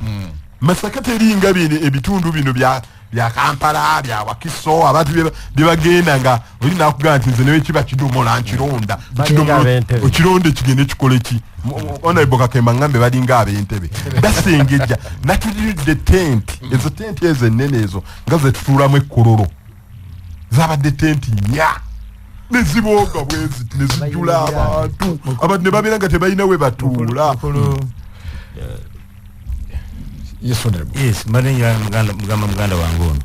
S5: Masaka teringa ebitundu bino bya Kampala bya Wakiso abantu bye bagenda nga oli nakugaa nti nze newe kiba kidomola nkironda okironde kigende kikole ki Honorable Kakemba ngambe balinga ab'Entebbe basengejja natulidde tent ezo tent ezo ennene ezo nga ze tutuulamu ekkololo zabadde tent nnya nezibooga bweziti nezijjula abantu ne babeera nga tebalina we batuula
S7: yes muganda wange ono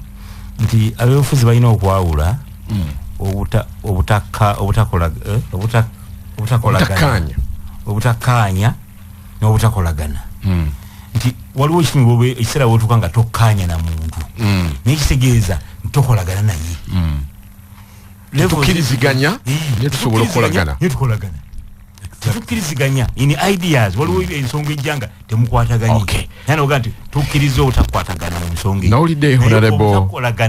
S7: nti abeebufuzi balina okwawula obutakkaanya n'obutakolagana nti waliwo ekiseera wotuuka nga tokkaanya na muntu naye kitegeeza ntokolagana naye
S4: tukkiriziganya netusobola okukolagana
S7: tukkiriziganya in ideas waliwo ensonga ejjanga temukwataganye naye noga nti tukkiriza obutakwatagana mu nsonga
S4: nawulidde
S7: honorable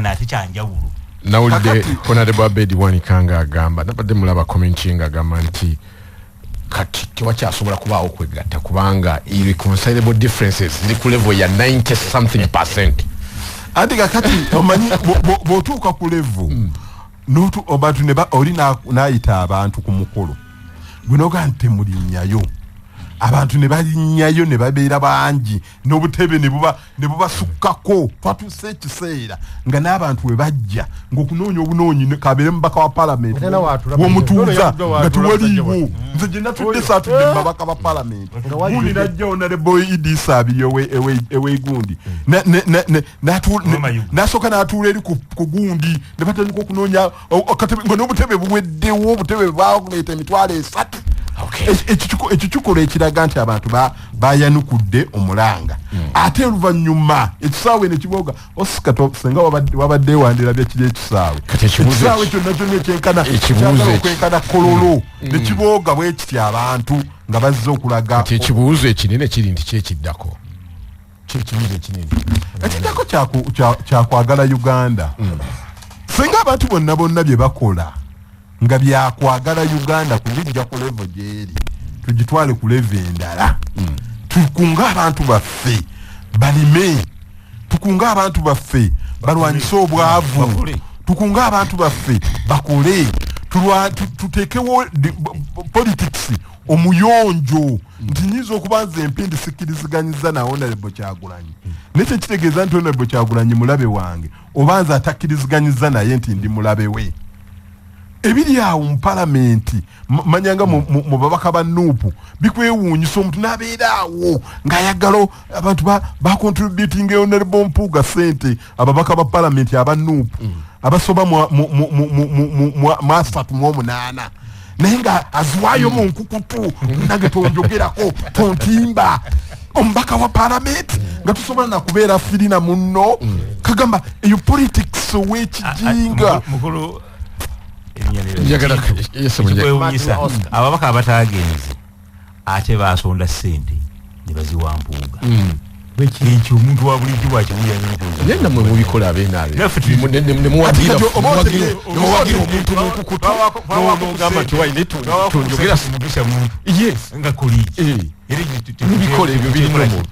S7: ate kyanjawulo
S4: nawulidde Honorable Abedi Bwanika ng'agamba nabadde mulaba komenti ng'agamba nti kati tewakyasobola kubaawo kwegatta kubanga irreconcilable differences ziri ku level ya 90 something %.
S5: ate kakati omanyi bw'otuuka ku level abantu oli n'ayita abantu ku mukolo gwe noga nti temulinnyayo abantu ne balinnyayo ne babeera bangi n'obutebe ne bubasukkako twatuuse ekiseera nga n'abantu we bajja ng'okunoonya obunoonyi kabeere mubaka wa palamenti w'omutuuza nga tewaliiwo nze gye natudde saatudde mu babaka ba palamenti gundi najja onalebo idisa abiri eweegundi n'asooka n'atuula eri ku gundi ne batandika okunoonya nga n'obutebe buweddewo obutebe bwaleeta emitwalo 3 ekikikola ekiraga nti abantu bayanukudde omulanga ate oluvannyuma ekisaawe ne kiboga Oscar senga wabadde wandirabya kiri ekisaawe ekisaawe kyonna kyonna ekyenkana okwenkana kololo ne kiboga bwe kiti abantu nga bazze okulaga
S4: ekibuuzo ekinene kiri nti kyekiddako kyekibuuzo ekinene
S5: ekiddako kyakwagala Uganda senga abantu bonna bye bakola nga byakwagala Uganda kugijja ku level gyeri tugitwale ku level endala tukunga abantu baffe balime tukunga abantu baffe balwanyisa obwavu tukunga abantu baffe bakole tutekewo politics omuyonjo nti nyiza okubanza empindi sikiriziganyiza na Honorable Kyagulanyi nekyo kitegeeza nti Honorable Kyagulanyi mulabe wange obanza atakiriziganyiza naye nti ndi mulabe we ebiri awo mu palamenti manyanga mu babaka ba Nuupu bikwewuunyisa omuntu n'abeera awo ng'ayagala abantu bacontributing Honorable Mpuuga sente ababaka ba palamenti aba Nuupu abasoba mu 38 naye nga aziwaayo mu nkukutu nange tonjogerako tontimba omubaka wa palamenti nga tusobola nakubeera firina munno kagamba eyo politics ow'ekijinga
S7: ababaka abataagenze ate basonda sente ne baziwa Mpuuga ekyo omuntu wa bulijjo bwakimuyanyena
S4: mwe mubikola abenabenemuwagira omuntu nokukutugamba tiwaine
S7: mugisha muntu nga koliki
S4: mubikola ebyo birimu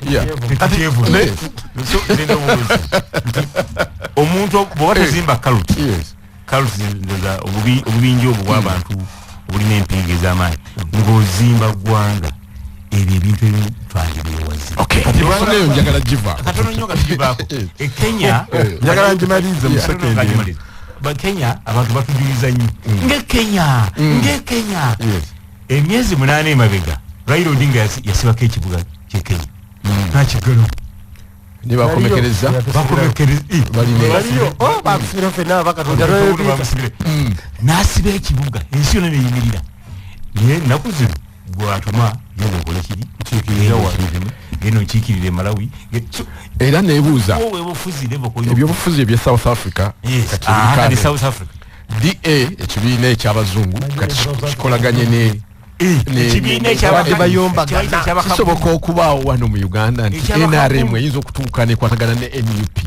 S7: omuntu bwoba tozimba kaluti obubinja obwo bw'abantu obulina empinga ez'amaanyi ng'ozimba ggwanga ebyo ebintu ebimu
S4: twandibeewazineyo njagala giva
S7: katono nnyo nga tugivaako Kenya
S5: njagala njimalize mu sekendi
S7: Kenya abantu batujuliza nnyo ng'Ekenya emyezi 8 emabega Raila Odinga yasibako ekibuga ky'e Kenya nakigalo
S4: nibakomekereza
S7: nasiba ekibuga ensi yonna neyimirira naye nnaku zino bwatuma yogokola kiri geno nkiikirire Malawi
S4: era nebuuza ebyobufuzi ebye South Africa
S7: kati South Africa
S4: DA ekibiina ekyabazungu kati kikolaganye kisoboka okubaawo wano mu Uganda nti NRM eyinza okutuuka nekwatagana ne NUP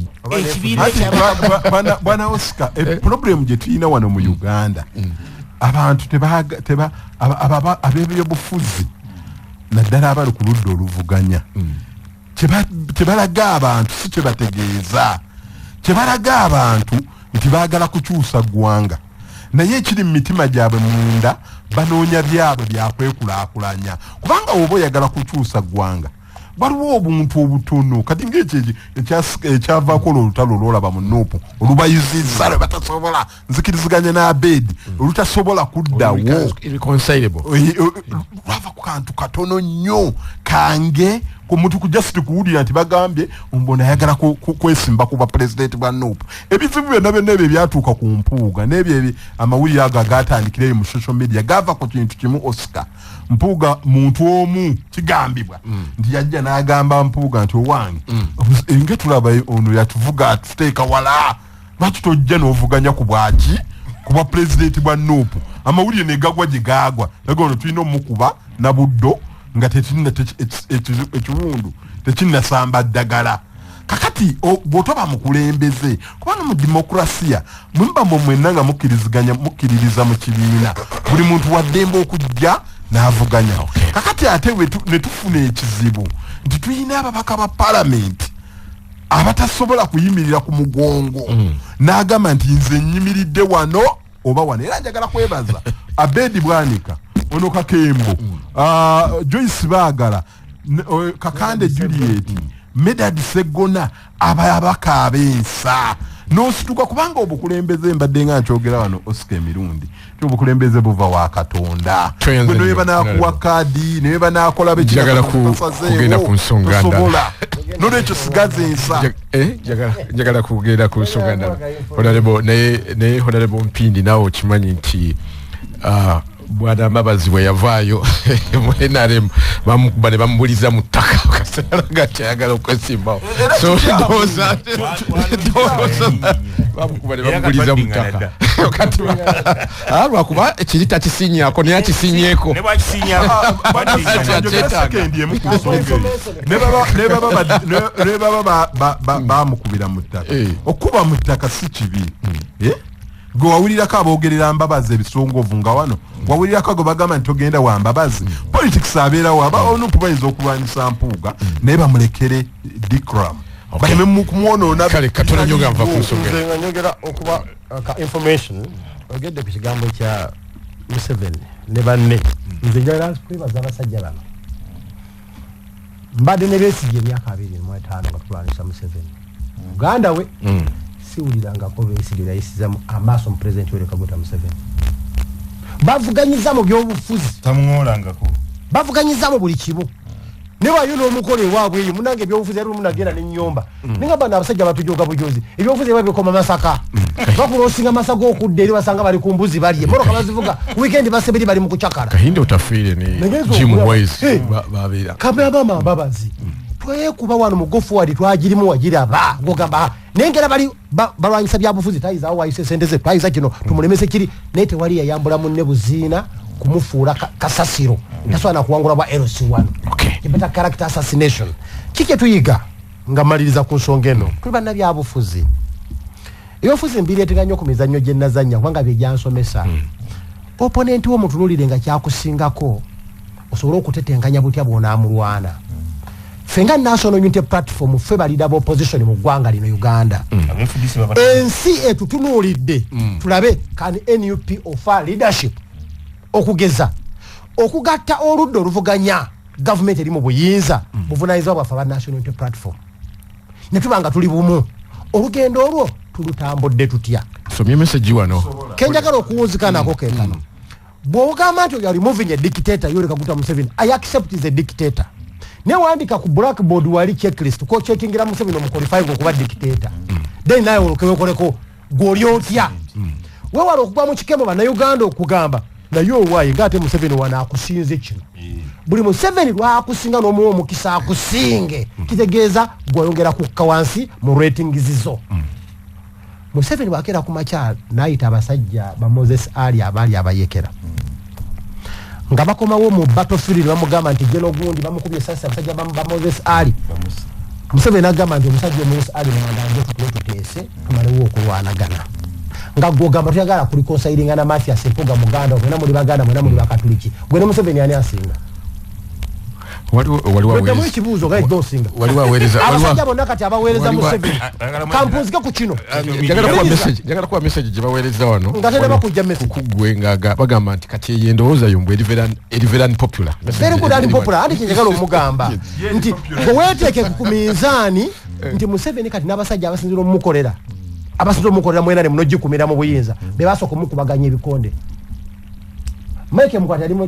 S5: bwana Oscar problem gye tulina wano mu Uganda abantu ab'ebyobufuzi naddala abali ku ludda oluvuganya kyebalaga abantu si kyebategeeza kyebalaga abantu nti baagala kukyusa ggwanga naye ekiri mu mitima gyabwe munda banoonya byabwe byakwekulaakulanya kubanga oba oyagala kukyusa ggwanga waliwo obuntu obutono kati ng'ekyo ekyavaako olutalo olwolaba mu Nuupu olubayizizza lwe batasobola nzikiriziganya n'Abedi olutasobola kuddawo lwava ku kantu katono nnyo kange ku muntu kujja siti kuwulira nti bagambye mbona ayagala kwesimba ku bapulezidenti bwa Nuupu ebizibu byonna ebyo byatuuka ku Mpuuga n'ebyo amawulire ago agatandikireyo mu social media gava ku kintu kimu Oscar Mpuuga muntu omu kigambibwa nti yajja n'agamba Mpuuga nti owange enge tulaba ono yatuvuga atuteeka wala lwaki tojja n'ovuganya ku bwaki ku bapulezidenti bwa Nuupu amawulire ne gagwa gye gaagwa naga ono tulina omukuba na buddo nga tekinna ekiwundu tekinnasamba ddagala kakati bw'otoba mukulembeze kubanga mu demokrasiya mwemuba mwenna nga mukkiririza mu kibiina buli muntu waddembe okujja n'avuganya kakati ate ne tufuna ekizibu nti tulina ababaka ba palamenti abatasobola kuyimirira ku mugongo n'agamba nti nze nyimiridde wano oba wano era njagala kwebaza Abedi Bwanika ono Kakembo Joyce Baagala Kakande Juliet Medad Segona ababaka abensa n'osituka kubanga obukulembeze mbadde nga nkyogera wano Oscar Mirundi obukulembeze buva wa Katonda bwe beba nakuwa kadi ne beba nakola be
S4: njagala kugenda ku nsonga ndala
S5: n'olwekyo sigaze ensa
S4: njagala kugenda ku nsonga ndala naye Honorable Mpindi nawe okimanyi nti bwana Mabazi bwe yavaayo mwenaremu bamukuba ne bamubuliza mu ttaka akaseera nga kyayagala okwesimbawo so ndowooza bamukuba ne bamubuliza mu ttaka kati lwakuba ekiri takisinyaako naye akisinyeeko
S5: ne baba bamukubira mu ttaka okuba mu ttaka si kibi gwe wawulirako aboogerera Mbabazi ebisongovu nga wano wawulirako gwe bagamba nti togenda wa Mbabazi politics abeerawo aba onokubayinza okulwanyisa mpuuga naye bamulekere dikram baleme mukumwonoona
S4: kale katono nyo gava ku nsonga
S6: nze nyogera okuba information ogedde ku kigambo kya Museveni ne banne nze njagala kwebaza abasajja bano mbadde ne beesigye emyaka 25 nga tulwanyisa Museveni Uganda we siwulirangako beesigye yayisizamu amaaso mu pulezidenti Yoweri Kaguta Museveni bavuganyiza mu byobufuzi
S7: tamuŋolangako
S6: bavuganyiza mu buli kimu ne wayo n'omukolo ewaabwe eyo munange ebyobufuzi yali munagenda n'ennyomba ninga bano abasajja batujoga bujozi ebyobufuzi ewa bikoma Masaka bakulosinga Masaka okudde eri basanga bali ku mbuzi balye moroka bazivuga weekend baseberi bali mu kucakala
S4: kahinde utafiire ne Jim Wise babeera
S6: kabla bama Mbabazi twekuba wano mu go forward twagirimu wagiraba ngogamba nengera bali balwanyisa byabufuzi tayiza awo wayise sendeze tayiza kino tumulemese kiri nete wali yayambula munne buziina kumufuula kasasiro taswana kuwangula bwa LC1 ibeta character assassination kike tuyiga nga maliriza ku nsonga eno kuba na byabufuzi ebyobufuzi mbiri eteganya ku mizannyo gye nazanya kubanga bye jansomesa opponent wo mutululire nga kyakusingako osobola okutetenganya butya bwona amulwana fenga national unity platform fe balida bo opposition mu gwanga lino Uganda ensi etutunulidde tulabe kan NUP offer leadership okugeza okugatta oluddo oluvuganya government eri mu buyinza buvunanyizibwa bwaffe aba national unity platform ne tubanga tuli bumu olugendo olwo tulutambudde tutya
S4: somye message wano
S6: kenjagala okuwunzikanako kekano bw'ogamba nti yali moving a dictator Yoweri Kaguta Museveni I accept is a dictator ne wandika ku blackboard wali checklist ko checkingira Museveni omuqualifying okuba dictator then naye olokewekoleko gwoli otya wewala okuba mu kikemo bana Uganda okugamba nayo wayi ngate Museveni wana akusinze kino buli Museveni lwakusinga n'omuwa omukisa akusinge kitegeeza gwayongera ku kawansi mu rating zizo Museveni wakera ku makyala nayita abasajja ba Moses Ali abali abayekera nga bakomawo mu battlefield bamugamba nti geno gundi bamukubye sasa abasajja ba Moses Ali Museveni agamba nti omusajja Moses Ali mwandanje tuteese tumalewo okulwanagana nga gwogamba tuyagala kuli konsayiringa na Mathias Mpuga Muganda mwena muri Baganda mwena muri Bakatuliki gwene Museveni ani asinga waliwo kibuzo gaye dosinga abasajja bonna kati abaweereza Museveni kampuzike ku kino
S4: njagala kuwa message gye baweereza wano
S6: nga tene bakujja message
S4: kugwe nga bagamba nti kati yendowooza yombu eriveran popular
S6: very good and popular andi kinjagala omugamba nti weteeke ku minzaani nti Museveni kati n'abasajja abasinzira omukolera abasinzira omukolera mwena ne muno gikumira mu buyinza be basooka omukubaganya ebikonde Mike mkwati alimo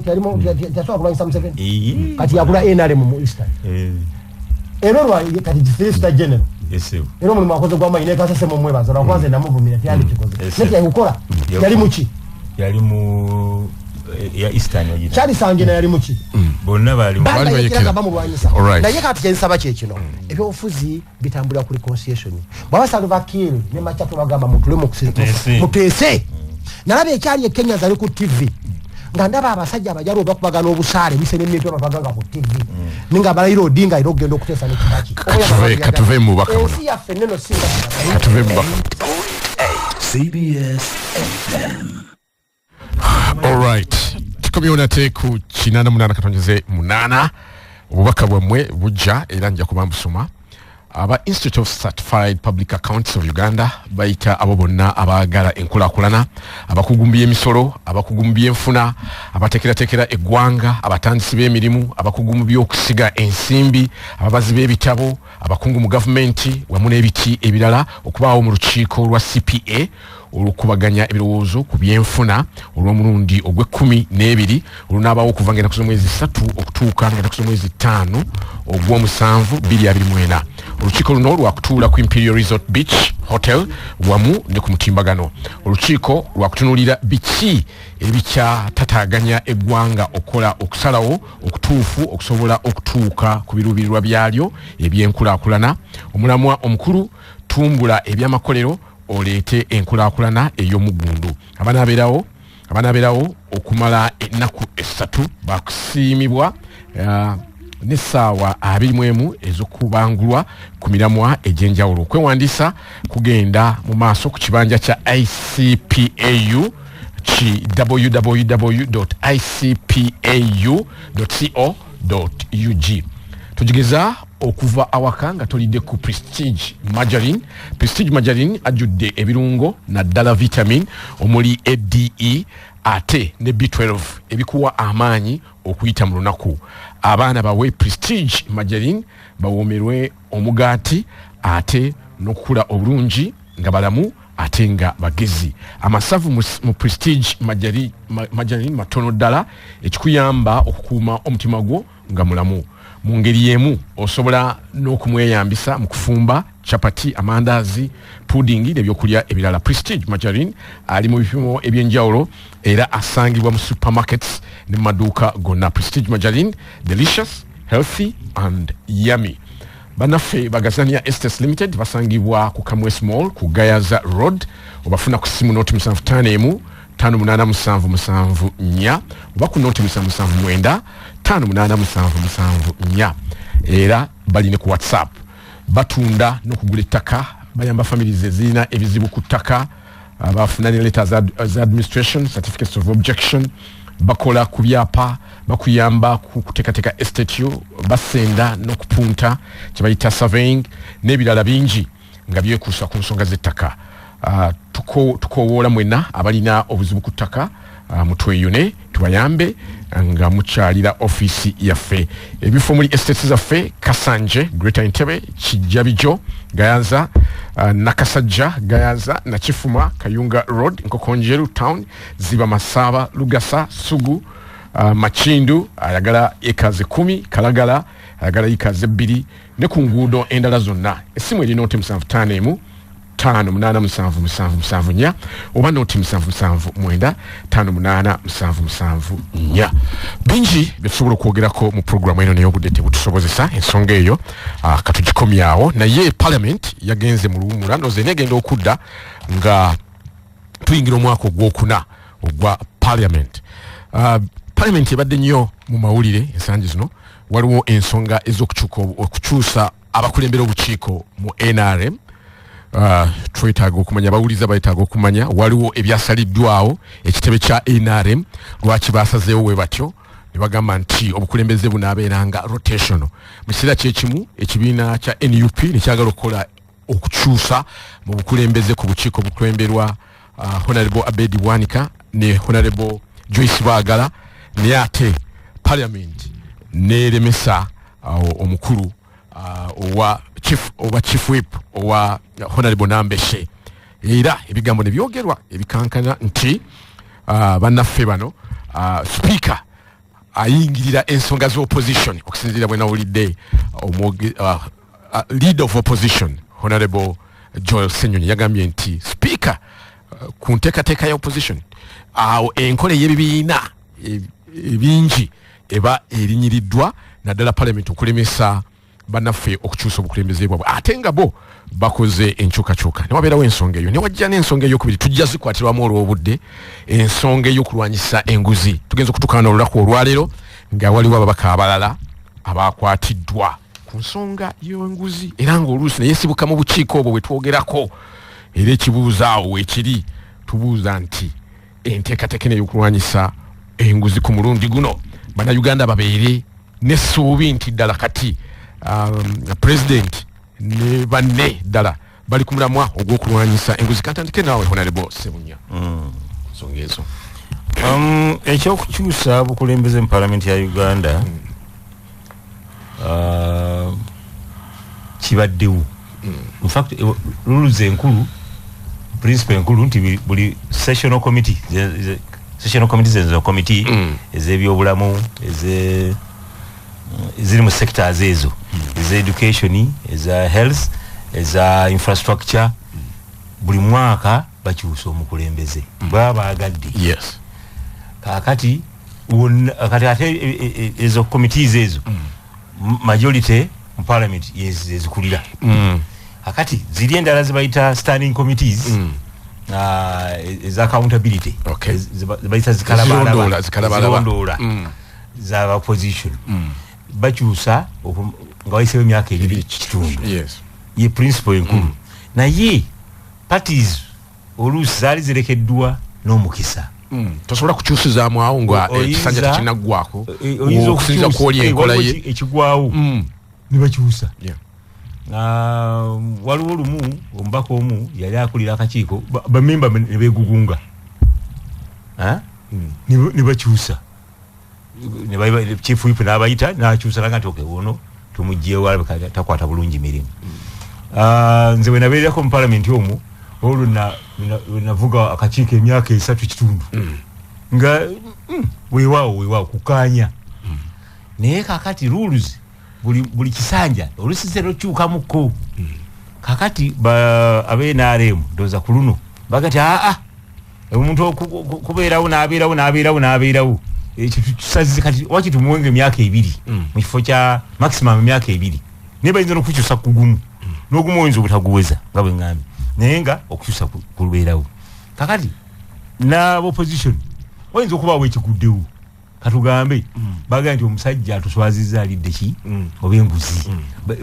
S6: taswa kulwanyisa Museveni kati yakula NRM mu Eastern erorwa kati District General ero mu makozo gwa mayine kasese mu mwebaza rakwanze namuvumira tyali kikoze neti yakukora yali muki
S7: yali mu ya Eastern yali
S6: chali sangina yali muki
S7: bonna bali
S6: bayekera bamulwanyisa naye kati kyensaba kyekino ebyo ofuzi bitambula ku reconciliation bwabasanga bakiri ne machato bagamba mutule mu kuteese nalabe ekyali Kenya zali ku TV nga ndaba abasajja abajalo bakubagana obusaale bisene mito bapaganga ku TV ninga balayiro odinga iro gendo kutesa ne kitaki
S4: katuve mu baka
S6: ensi yaffe neno singa
S4: katuve mu baka
S3: CBS FM.
S4: All right tukomye onate ku kinana munana katongeze munana obubaka bwamwe bujja era nja kubambusoma aba Institute of Certified Public Accounts of Uganda baita abo bonna abaagala enkulakulana, abakugumbye emisolo, abakugumbye enfuna, abatekera eggwanga, abatandisi b'emirimu, abakugumbye okusiga ensimbi, ababazi b'ebitabo, abakungu mu gavumenti wamu n'ebiti ebirala okubaawo mu lukiiko lwa CPA olukubaganya ebirowoozo ku byenfuna olw'omulundi ogw'e12 olunaabawo okuva ng'ennaku z'omwezi 3 okutuuka ng'ennaku z'omwezi 5 ogw'omusanvu 2024. Olukiiko luno lwakutuula ku Imperial Resort Beach Hotel wamu ne ku mutimbagano. Olukiiko lwakutunuulira biki ebikyatataaganya eggwanga okukola okusalawo okutuufu okusobola okutuuka ku biruubirirwa byalyo ebyenkulaakulana. Omulamwa omukulu tumbula ebyamakolero oleete enkulaakulana ey'omugundu. Abanaabeerawo okumala ennaku 3 bakusiimibwa n'essaawa 21 ez'okubangulwa ku miramwa egy'enjawulo. Okwewandiisa kugenda mu maaso ku kibanja kya ICPAU ki www.icpau.co.ug. Tujigeza okuva awaka nga tolidde ku Prestige Margarine. Prestige Margarine ajudde ebirungo naddala vitamin omuli ADE ate ne B12 ebikuwa amaanyi okuyita mu lunaku. Abaana bawe Prestige Margarine bawoomerwe omugaati ate n'okukula obulungi nga balamu ate nga bagezi. Amasavu mu Prestige Margarine matono ddala ekikuyamba okukuuma omutima gwo nga mulamu. Mu ngeri y'emu osobola n'okumweyambisa mu kufumba chapati, amandazi, pudding n'ebyokulya ebirala. Prestige Margarine ali mu bipimo ebyenjawulo era asangibwa mu supermarkets ne mu maduuka gonna. Prestige Margarine, delicious, healthy and yummy. Bannaffe Bagazania Estates Limited basangibwa ku Kamwes Mall ku Gayaza Road. Obafuna ku simu noti 75 58774 oba ku noti 779 58774 era bali ne ku WhatsApp. Batunda n'okugula ettaka, bayamba families ezirina ebizibu ku ttaka, bafuna ne letters za administration, certificates of objection, bakola ku byapa, bakuyamba ku kuteekateeka estate yo, basenda n'okupunta kye bayita surveying n'ebirala bingi nga byekuusa ku nsonga z'ettaka. Tukowoola mwenna abalina obuzibu ku ttaka mutweyune tubayambe nga mukyalira office yaffe. Ebifo muri estates zaffe Kasanje, Greater Entebbe, Kijjabijo, Gayaza, Nakasajja, Gayaza, Nakifuma, Kayunga Road, Nkokonjeru Town, Ziba Masaba, Lugasa, Sugu, Machindu, ayagala ekaze 10, Kalagala, ayagala ekaze 2 ne ku nguudo endala zonna. Essimu erina noti 75 58774 oba noti 779 58774. Bingi bitusobola okwogerako mu programu eno naye obudde tebutusobozesa ensonga eyo katugikomyawo. Naye Parliament yagenze mu luwummula ndoze negenda okudda nga tuyingira omwaka ogwokuna ogwa Parliament. Parliament ebadde nnyo mu mawulire ensangi zino. Waliwo ensonga ez'okukyusa abakulembera obukiiko mu NRM. Twetaaga okumanya, bawuliza bayetaaga okumanya waliwo ebyasaliddwawo ekitebe kya NRM lwaki basazeewo we batyo ne bagamba nti obukulembeze bunaabeeranga rotational. Mu kiseera kyekimu ekibiina kya NUP ne kyagala okukola okukyusa mu bukulembeze ku bukiiko bukulemberwa Honorable Abedi Bwanika ne Honorable Joyce Baagala, naye ate Parliament neeremesa omukulu owa chief whip owa Honorable Nambeshe. Era ebigambo ne byogerwa ebikankana nti bannaffe bano speaker ayingirira ensonga z'opposition okusinziira bwe nawulidde leader of opposition Honorable Joel Senyonyi yagambye nti speaker ku nteekateeka ya opposition awo enkola y'ebibiina ebingi eba erinyiriddwa naddala Parliament okulemesa bannaffe okukyusa obukulembeze bwabwe ate nga bo bakoze enkyukakyuka. Ne wabeerawo ensonga eyo, ne wajja n'ensonga ey'okubiri tujja zikwatirwamu olw'obudde, ensonga ey'okulwanyisa enguzi. Tugenza okutukaana olunaku olwaleero nga waliwo ababaka abalala abakwatiddwa ku nsonga y'enguzi era ng'oluusi ne yeesibuka mu bukiiko obwo bwe twogerako. Era ekibuuzo awo weekiri tubuuza nti enteekateeka ey'okulwanyisa enguzi ku mulundi guno bannayuganda babeere n'essuubi nti ddala kati President ne banne ddala bali ku mulamwa ogw'okulwanyisa enguzi. Kantandike naawe Honorable Sebunya. Nsonga ezo.
S7: Ekyokukyusa bukulembeze mu Palamenti ya Uganda kibaddewo. In fact, rules enkulu, principle enkulu nti buli sessional committee zenzo committee ez'ebyobulamu ziri mu sectors ezo ez'education, eza health, eza infrastructure, buli mwaka bakyusa omukulembeze baba agadde.
S4: Yes.
S7: Kakati ate ezo committees ezo majority mu parliament yezikulira. Akati ziri endala zibayita standing committees eza accountability.
S4: Okay.
S7: Zibayita zikalabalaba za opposition. Bakyusa nga wayisewo emyaka 2 kitundu.
S4: Yes.
S7: Ye principle enkulu. Naye parties oluusi zaali zirekeddwa n'omukisa.
S4: Tosobola kukyusizaamu awo nga ekisanja tekinaggwako okusinza kwoli enkola ye
S7: ekigwawo ne bakyusa. Waliwo olumu omubaka omu yali akulira akakiiko bamemba ne beegugunga ne bakyusa, chief whip n'abayita n'akyusa naga nti ono tumugjeewo takwata bulungi mirimu. Nze bwe nabeererako mu palamenti omwo olwo navuga akakiiko emyaka 3 kitundu nga weewaawo kukaanya. Naye kakati rules buli kisanja olusizero kyukamuko. Kakati abe-NRM ndoza ku luno bagati omuntu kubeerawo n'abeerawo ekyo tusazize kati waki tumuwenge emyaka 2 mu kifo kya maximum emyaka 2 naye bayinza n'okukyusa kugumu n'ogumu oyinza obutaguweza nga bwe ngambye naye nga okukyusa kulubeerawo. Kakati n'opposition oyinza okubaawo ekiguddewo katugambe baga nti omusajja atuswaziza alidde ki oba enguzi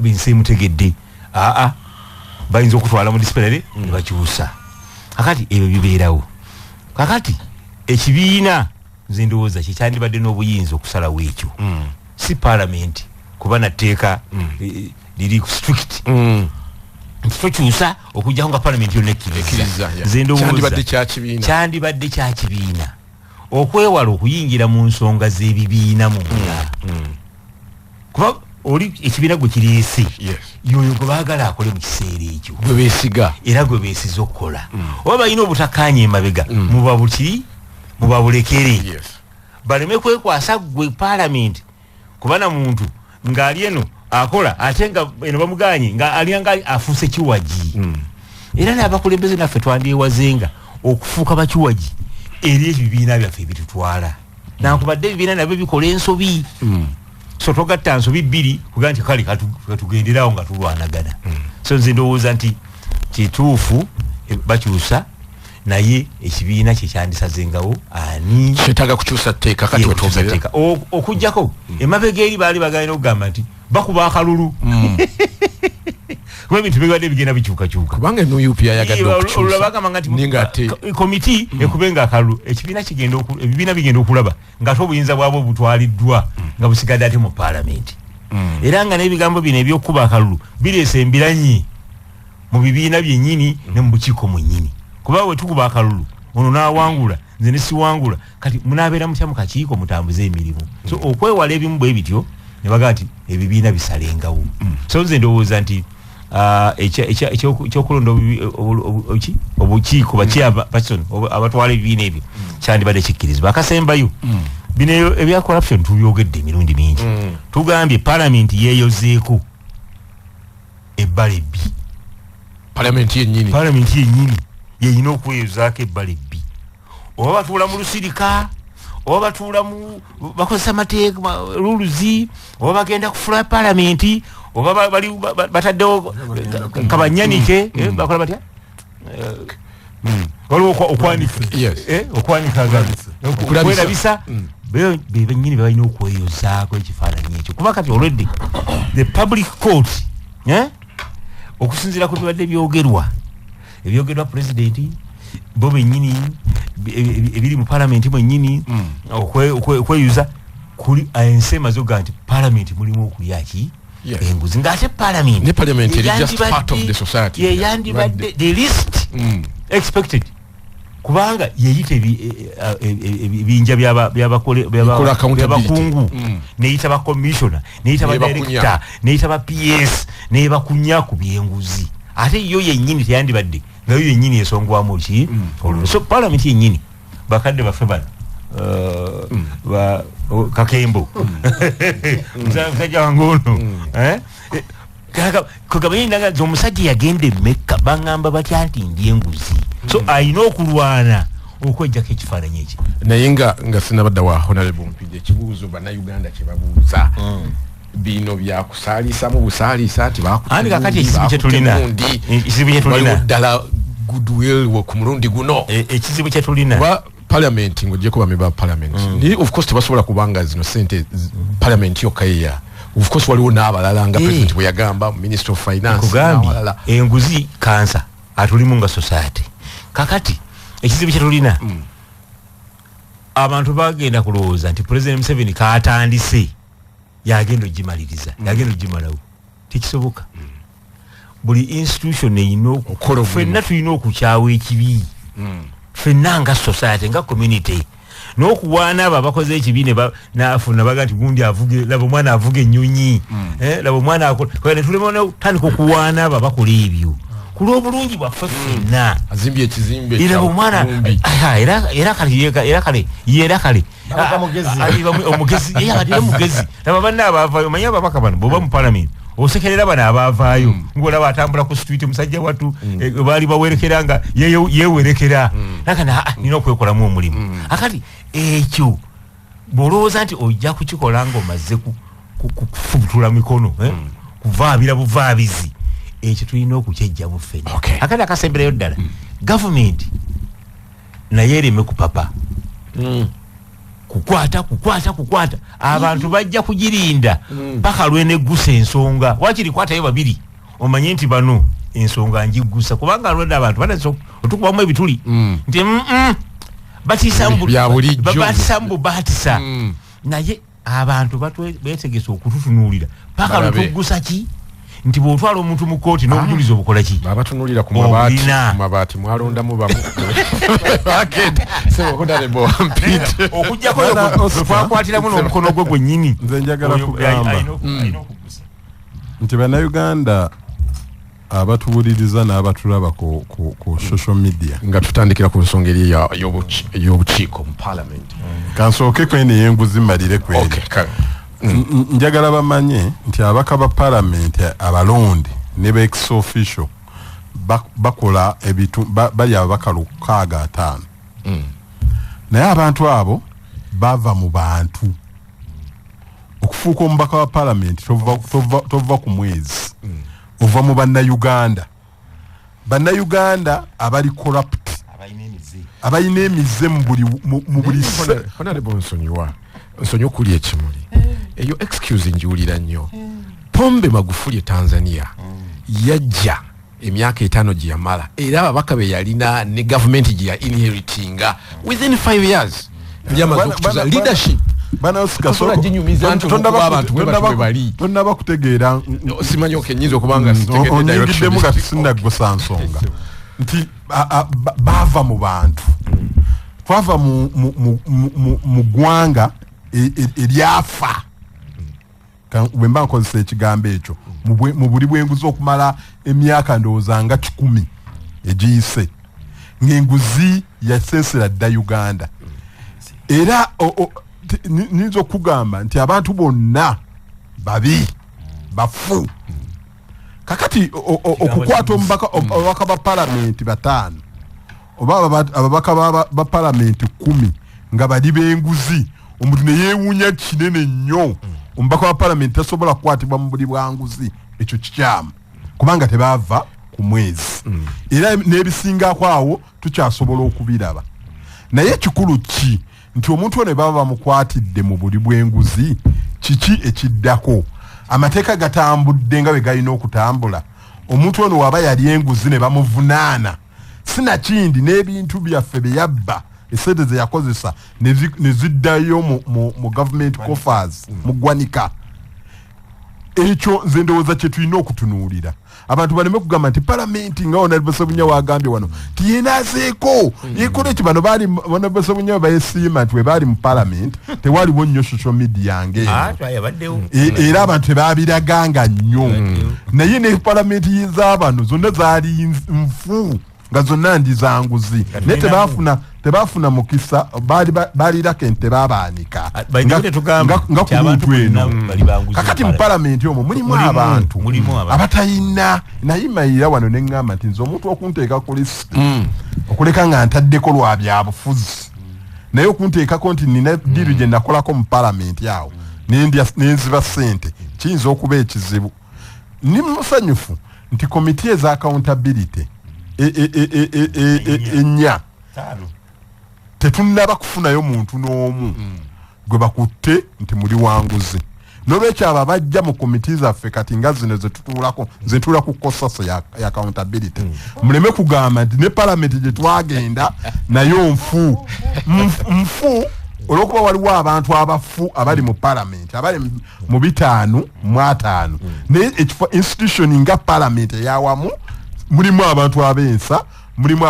S7: bensi emutegedde bayinza okutwala mu disciplinary ne bakyusa. Kakati ebyo bibeerawo. Kakati ekibiina nze ndowooza kyekyandibadde n'obuyinza okusalawo ekyo si parliament kuba natteeka liri strict nti tokyusa okujjako nga parliament yonna ekkiriza. Nze ndowooza kyandibadde kya kibiina okwewala okuyingira mu nsonga z'ebibiina munda kuba oli ekibiina gwe kireese yoyo gwe baagala akole mu kiseera ekyo
S4: gwe beesiga
S7: era gwe beesiza okukola oba balina obutakkaanya emabega mubabulekere baleme kwekwasa gwe parliament kuba na muntu ng'ali eno akola ate nga eno bamuganye nga alianga afuuse kiwaji. Era n'abakulembeze naffe twandyewazenga okufuuka bakiwaji eri ebibiina byaffe ebitutwala nankubadde ebibiina nabyo bikola ensobi so togatta nsobi 2 kuga nti kale katugenderawo nga tulwanagana. So nze ndowooza nti kituufu bakyusa naye ekibiina kyekyandisazengawo ani
S4: kyetaaga kukyusa tteeka kati wetwogerera
S7: okujjako emabega eri baali bagalina okugamba nti bakuba akalulu kuba ebintu bibadde bigenda bikyukakyuka
S4: kubanga NUP yayagadde
S7: okukyusa komiti ekubenga akalulu ebibiina bigenda okulaba ng'ate obuyinza bwabwe butwaliddwa nga busigadde ate mu palamenti. Era nga n'ebigambo bino ebyokuba akalulu bireesa embiranyi mu bibiina byennyini ne mu bukiiko mwennyini kuba we tukuba akalulu ono n'awangula nze ne siwangula kati munaabeera mutya mu kakiiko mutambuze emirimu. So okwewala ebimu bwe bityo ne bagaa nti ebibiina bisalengawo. So nze ndowooza nti ekyokulonda obukiiko abatwala ebibiina ebyo kyandibadde kikkirizibwa. Akasembayo bino ebya corruption tubyogedde emirundi mingi tugambye palamenti yeeyozeeko ebbala ebbi.
S4: Palamenti
S7: yennyini yeyina okweyozaako ebbala ebbi. Oba batuula mu lusirika oba batuula mu bakozesa amateeka ruluzi oba bagenda kufula palamenti oba bali bataddewo kabanyanike bakola batya waliwo okwanika okwerabisa benyini bebalina okweyozaako ekifaananyi ekyo kuba kati already the public court okusinziira ku bibadde ebyogerwa pulezidenti bo bennyini ebiri mu palamenti mwennyini okweyuza kuli ensi emaze okugaa nti palamenti mulimu okulyaki
S4: Yes.
S7: enguzi ngate parliament
S4: ne parliament is just part of the society
S7: yandibadde the least expected kubanga yeyita ebinja byabakungu neyita ba commissioner neyita ba director neyita ba PS nebakunya ku byenguzi ate yo yennyini teyandibadde nga yo yennyini esongwamu ki so parliament yennyini bakadde bafe bano kakembo msajja wangono kagamanyi nanga omusajja yagenda Mecca bangamba batya nti ndyenguzi so ayina okulwana okwejjako ekifaananyi eki
S4: naye nga sinabadda wa honorable mpije ekibuuzo bannayuganda kye babuuza bino byakusaalisamu busaaliisa nti
S7: andi kakati ekizibu kyetulina
S4: ddala goodwill ku mulundi guno
S7: ekizibu kyetulina
S4: parliament ng'ogyeko bame ba parliament of course tebasobola kubanga zino sente parliament yokka yeya of course waliwo n'abalala nga president bwe yagamba minister of finance
S7: n'abalala enguzi kansa atulimu nga society kakati ekizibu kyetulina abantu bagenda kulowooza nti president Museveni kaatandise yagenda ogimaliriza yagenda ogimalawo tekisoboka buli institution eyina okukola ffenna tulina okukyawa ekibi ffenna nga society nga community n'okuwaana abo abakoze ekibi nafuna baga nti gundi avuge laba omwana avuga ennyonyi laba omwana akola ne tulema n'otandika okuwaana abo abakola ebyo ku lw'obulungi bwaffe ffenna
S4: azimbye ekizimbe
S7: era omwana era kale omugezi laba banna abaavaayo omanyi ababaka bano bw'oba mu parliament osekerera bano abaavaayo ng'olaba atambula ku street musajja wattu baali bawerekera nga yewerekera nakana nina okwekolamu omulimu akati ekyo bw'olowooza nti ojja kukikola ng'omaze kufubutula mikono kuvaabira buvaabizi ekyo tulina okukyejja buffenna akati akasembereyo ddala gavumenti naye ereme kupapa kukwata abantu bajja kugirinda paka lweneggusa ensonga wakiri kwatayo babiri omanye nti bano ensonga njiggusa kubanga alwedde abantu banaso otukubamu ebituli nti batisambu batisa naye abantu betegese okututunuulira paka lwetuggusa ki nti bw'otwala omuntu mu kooti n'obujulizi obukola ki
S4: babatunuulira ku mabaati mwalondamu bamu
S7: okujjako twakwatiramu n'omukono gwe gwennyini
S5: nze njagala kugamba nti bannayuganda abatuwuliriza n'abatulaba ku social media
S4: nga tutandikira ku nsonga eri ey'obukiiko mu parliament
S5: kansooke kwene yenguzi malire kwene njagala bamanye nti abaka ba parliament abalonde ne ba ex official bakola bali ababaka 65 naye abantu abo bava mu bantu okufuuka omubaka wa parliament tova ku mwezi ova mu bannayuganda abali corrupt abalina emize mu buli
S4: honorable nsonyiwa okuli ekimuli eyo excuse njiwulira nnyo Pombe Magufuli e Tanzania yajja emyaka 5 gye yamala era ababaka be yalina ne government gye ya inheritinga within 5 years byamaze okutuza leadership
S5: tonnaba kutegeera
S4: simanyi okenyinza okubanga
S5: onyigiddemu nga sinaggosa nsonga nti baava mu bantu twava mu ggwanga eryafa bwe mba nkozesa ekigambo ekyo mu buli bw'enguzi okumala emyaka ndowooza nga 10 egiyise ng'enguzi yasensera dda Uganda era niyinza okugamba nti abantu bonna babi bafu kakati okukwata ababaka ba palamenti 5 oba ababaka ba palamenti 10 nga bali b'enguzi omuntu ne yeewuunya kinene nnyo omubaka wa palamenti tasobola kukwatibwa mu buli bwanguzi ekyo kikyamu kubanga tebaava ku mwezi era n'ebisingako awo tukyasobola okubiraba naye ekikulu ki nti omuntu ono baba bamukwatidde mu buli bw'enguzi kiki ekiddako amateeka gatambudde nga bwe galina okutambula omuntu ono waba yali enguzi ne bamuvunaana sinakindi n'ebintu byaffe bye yabba esente ze yakozesa ne ziddayo mu government coffers mu ggwanika ekyo nze ndowooza kye tulina okutunuulira abantu baleme kugamba nti palamenti nga Honorable Ssebunya wagambye wano tiyenaazeeko yekola ekyo bano baali Honorable Ssebunya bayesiima nti we baali mu palamenti tewaliwo nnyo social media ng'eno era abantu tebaabiraganga nnyo naye ne palamenti z'abano zonna zaali nfu nga zonna ndizanguzi naye tebafuna mukisa baalirako ente babaanika nga ku bintu eno kakati mu palamenti omwo mulimu abantu abatayina nayimayira wano ne ŋŋamba nti nze omuntu okunteeka ku lisiti okuleka nga ntaddeko lwa byabufuzi naye okunteekako nti nina ddiru gye nakolako mu palamenti awo nenziba ssente kiyinza okuba ekizibu ni musanyufu nti komiti eza accountability ennya tetunaba kufunayo muntu n'omu gwe bakutte nti muli wanguzi n'olwekyo abo abajja mu komiti zaffe kati nga zino zetutuulako zentuula ku kosasa ya accountability muleme kugamba nti ne palamenti gye twagenda nayo nfu olwokuba waliwo abantu abafu abali mu palamenti abali mu 5 naye ekifo institution nga palamenti eyawamu mulimu abantu abensa mulimu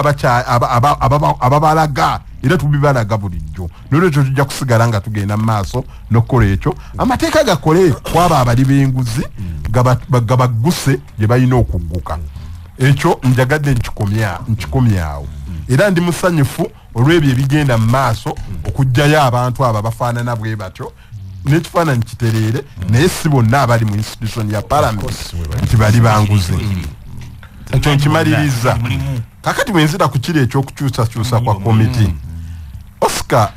S5: ababalaga era tubibalaga bulijjo n'olwekyo tujja kusigala nga tugenda mu maaso n'okukola ekyo amateeka gakole kwaba abali b'enguzi gabagguse gye balina okugguka ekyo njagadde nkikomyawo era ndi musanyufu olw'ebyo ebigenda mu maaso okuggyayo abantu abo bafaanana bwe batyo n'ekifaananyi kitereere naye si bonna abali mu institution ya palamenti nti bali banguzi ekyo nkimaliriza kakati bwenzira ku kiri ekyokukyusakyusa kwa komiti Oscar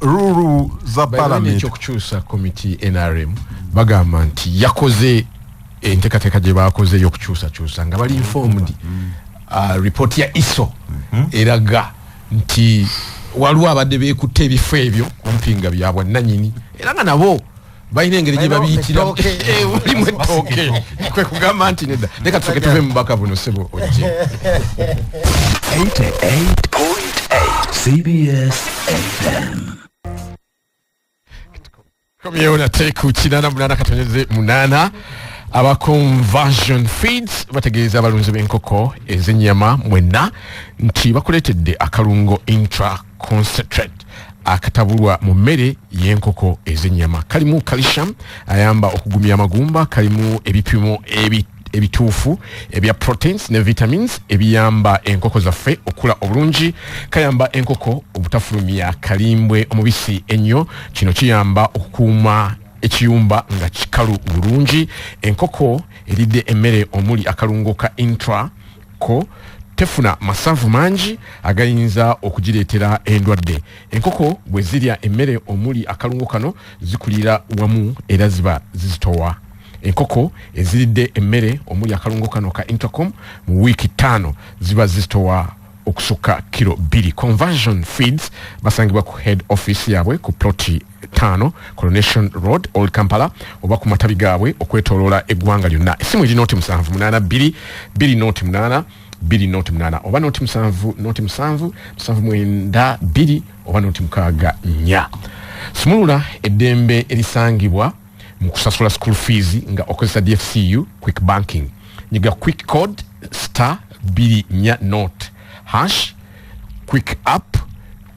S5: ruru za palamenti
S4: ekyokukyusa komiti NRM bagamba nti yakoze enteekateeka gye baakoze y'okukyusakyusa nga bali informed report ya ISO eraga nti waliwo abadde beekutte ebifo ebyo kumpi nga byabwa nnannyini era nga nabo balina engeri gye babiyitira mulimu ettooke kwe kugamba nti nedda leka tusooke tuve mu bubaka buno ssebo ojje
S3: 88.8 CBS FM.
S4: komyewo nate ku 88 aba Conversion Feeds bategeeza abalunzi b'enkoko ez'ennyama mwenna nti bakuleetedde akalungo intra concentrate akatabulwa mu mmere y'enkoko ez'ennyama kalimu calcium ayamba okugumya amagumba kalimu ebipimo ebituufu ebya proteins ne vitamins ebiyamba enkoko zaffe okula obulungi kayamba enkoko obutafulumya kalimbwe omubisi ennyo kino kiyamba okukuuma ekiyumba nga kikalu bulungi enkoko eridde emmere omuli akalungo ka intra ko tefuna masavu mangi agayinza okugireetera endwadde enkoko bwe zirya emmere omuli akalungo kano zikulira wamu era ziba zizitowa enkoko eziridde emmere omuli akalungo kano ka Intracom mu wiiki 5 ziba zizitowa okusukka kilo 2 Conversion Feeds basangibwa ku head office yaabwe ku ploti 5 Coronation Road Old Kampala oba ku matabi gaabwe okwetoloola eggwanga lyonna essimu eri noti 782 noti 8 2 noti 8 oba noti 7 mwenda 2 oba noti 6 simulula eddembe erisangibwa mu kusasula school fees nga okozesa DFCU quick banking nyiga quick code *2 note hash quick app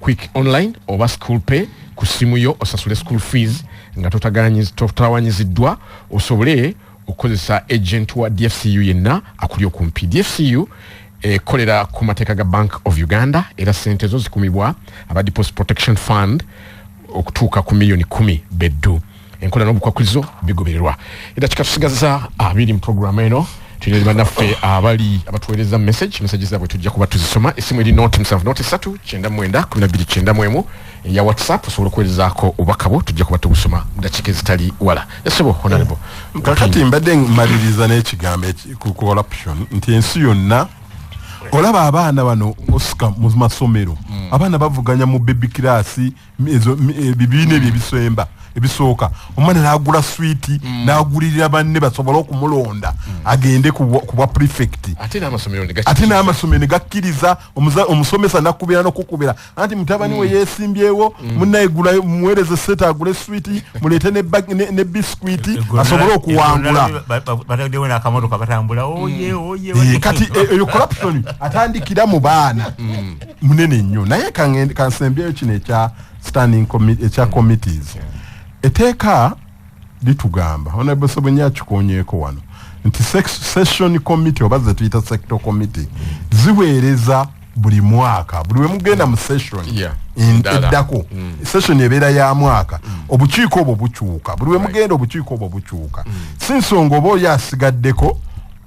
S4: quick online oba school pay ku simu yo osasule school fees nga totawanyiziddwa osobole okozesa agent wa DFCU yenna akuli okumpi DFCU kolera ku mateeka ga Bank of Uganda era sente zo zikumibwa aba Deposit Protection Fund okutuuka ku million 10 beddu enkola n'obukwakkulizo bigobererwa era kikatusigaza abiri mu programu eno tulina bannaffe abali abatuweereza message zaabwe tujja kuba tuzisoma essimu eri noti 7 ya WhatsApp osobola okuweerezaako obubaka bwo tujja kuba tubusoma mu dakiika ezitali wala esebo honorable
S5: kakati mbadde maliriza n'ekigambo ku corruption nti ensi yonna olaba abaana bano Oscar mu masomero abaana bavuganya mu baby class ezo bibiina ebyo ebisemba ebisooka omwana n'agula swiiti n'agulirira banne basobole okumulonda agende kuba prefect
S4: ate n'amasomero
S5: ne gakkiriza omusomesa nakubira n'okukubira anti mutabani we yeesimbyewo munnayegula muweereze seta agule swiiti muleete ne biskwiti asobole okuwangula
S7: bataddewo n'akamotoka batambula
S5: kati eyo corruption atandikira mu baana munene nnyo naye kansembyeyo kino ekya standing committee ekya committees eteeka litugamba honorable Sobenya kikonyeeko wano nti session committee oba ze tuyita sector committee ziweereza buli mwaka buli we mugenda mu session eddako session ebeera ya mwaka obukiiko obwo bukyuka buli we mugenda obukiiko obwo bukyuka si nsonga oba oli asigaddeko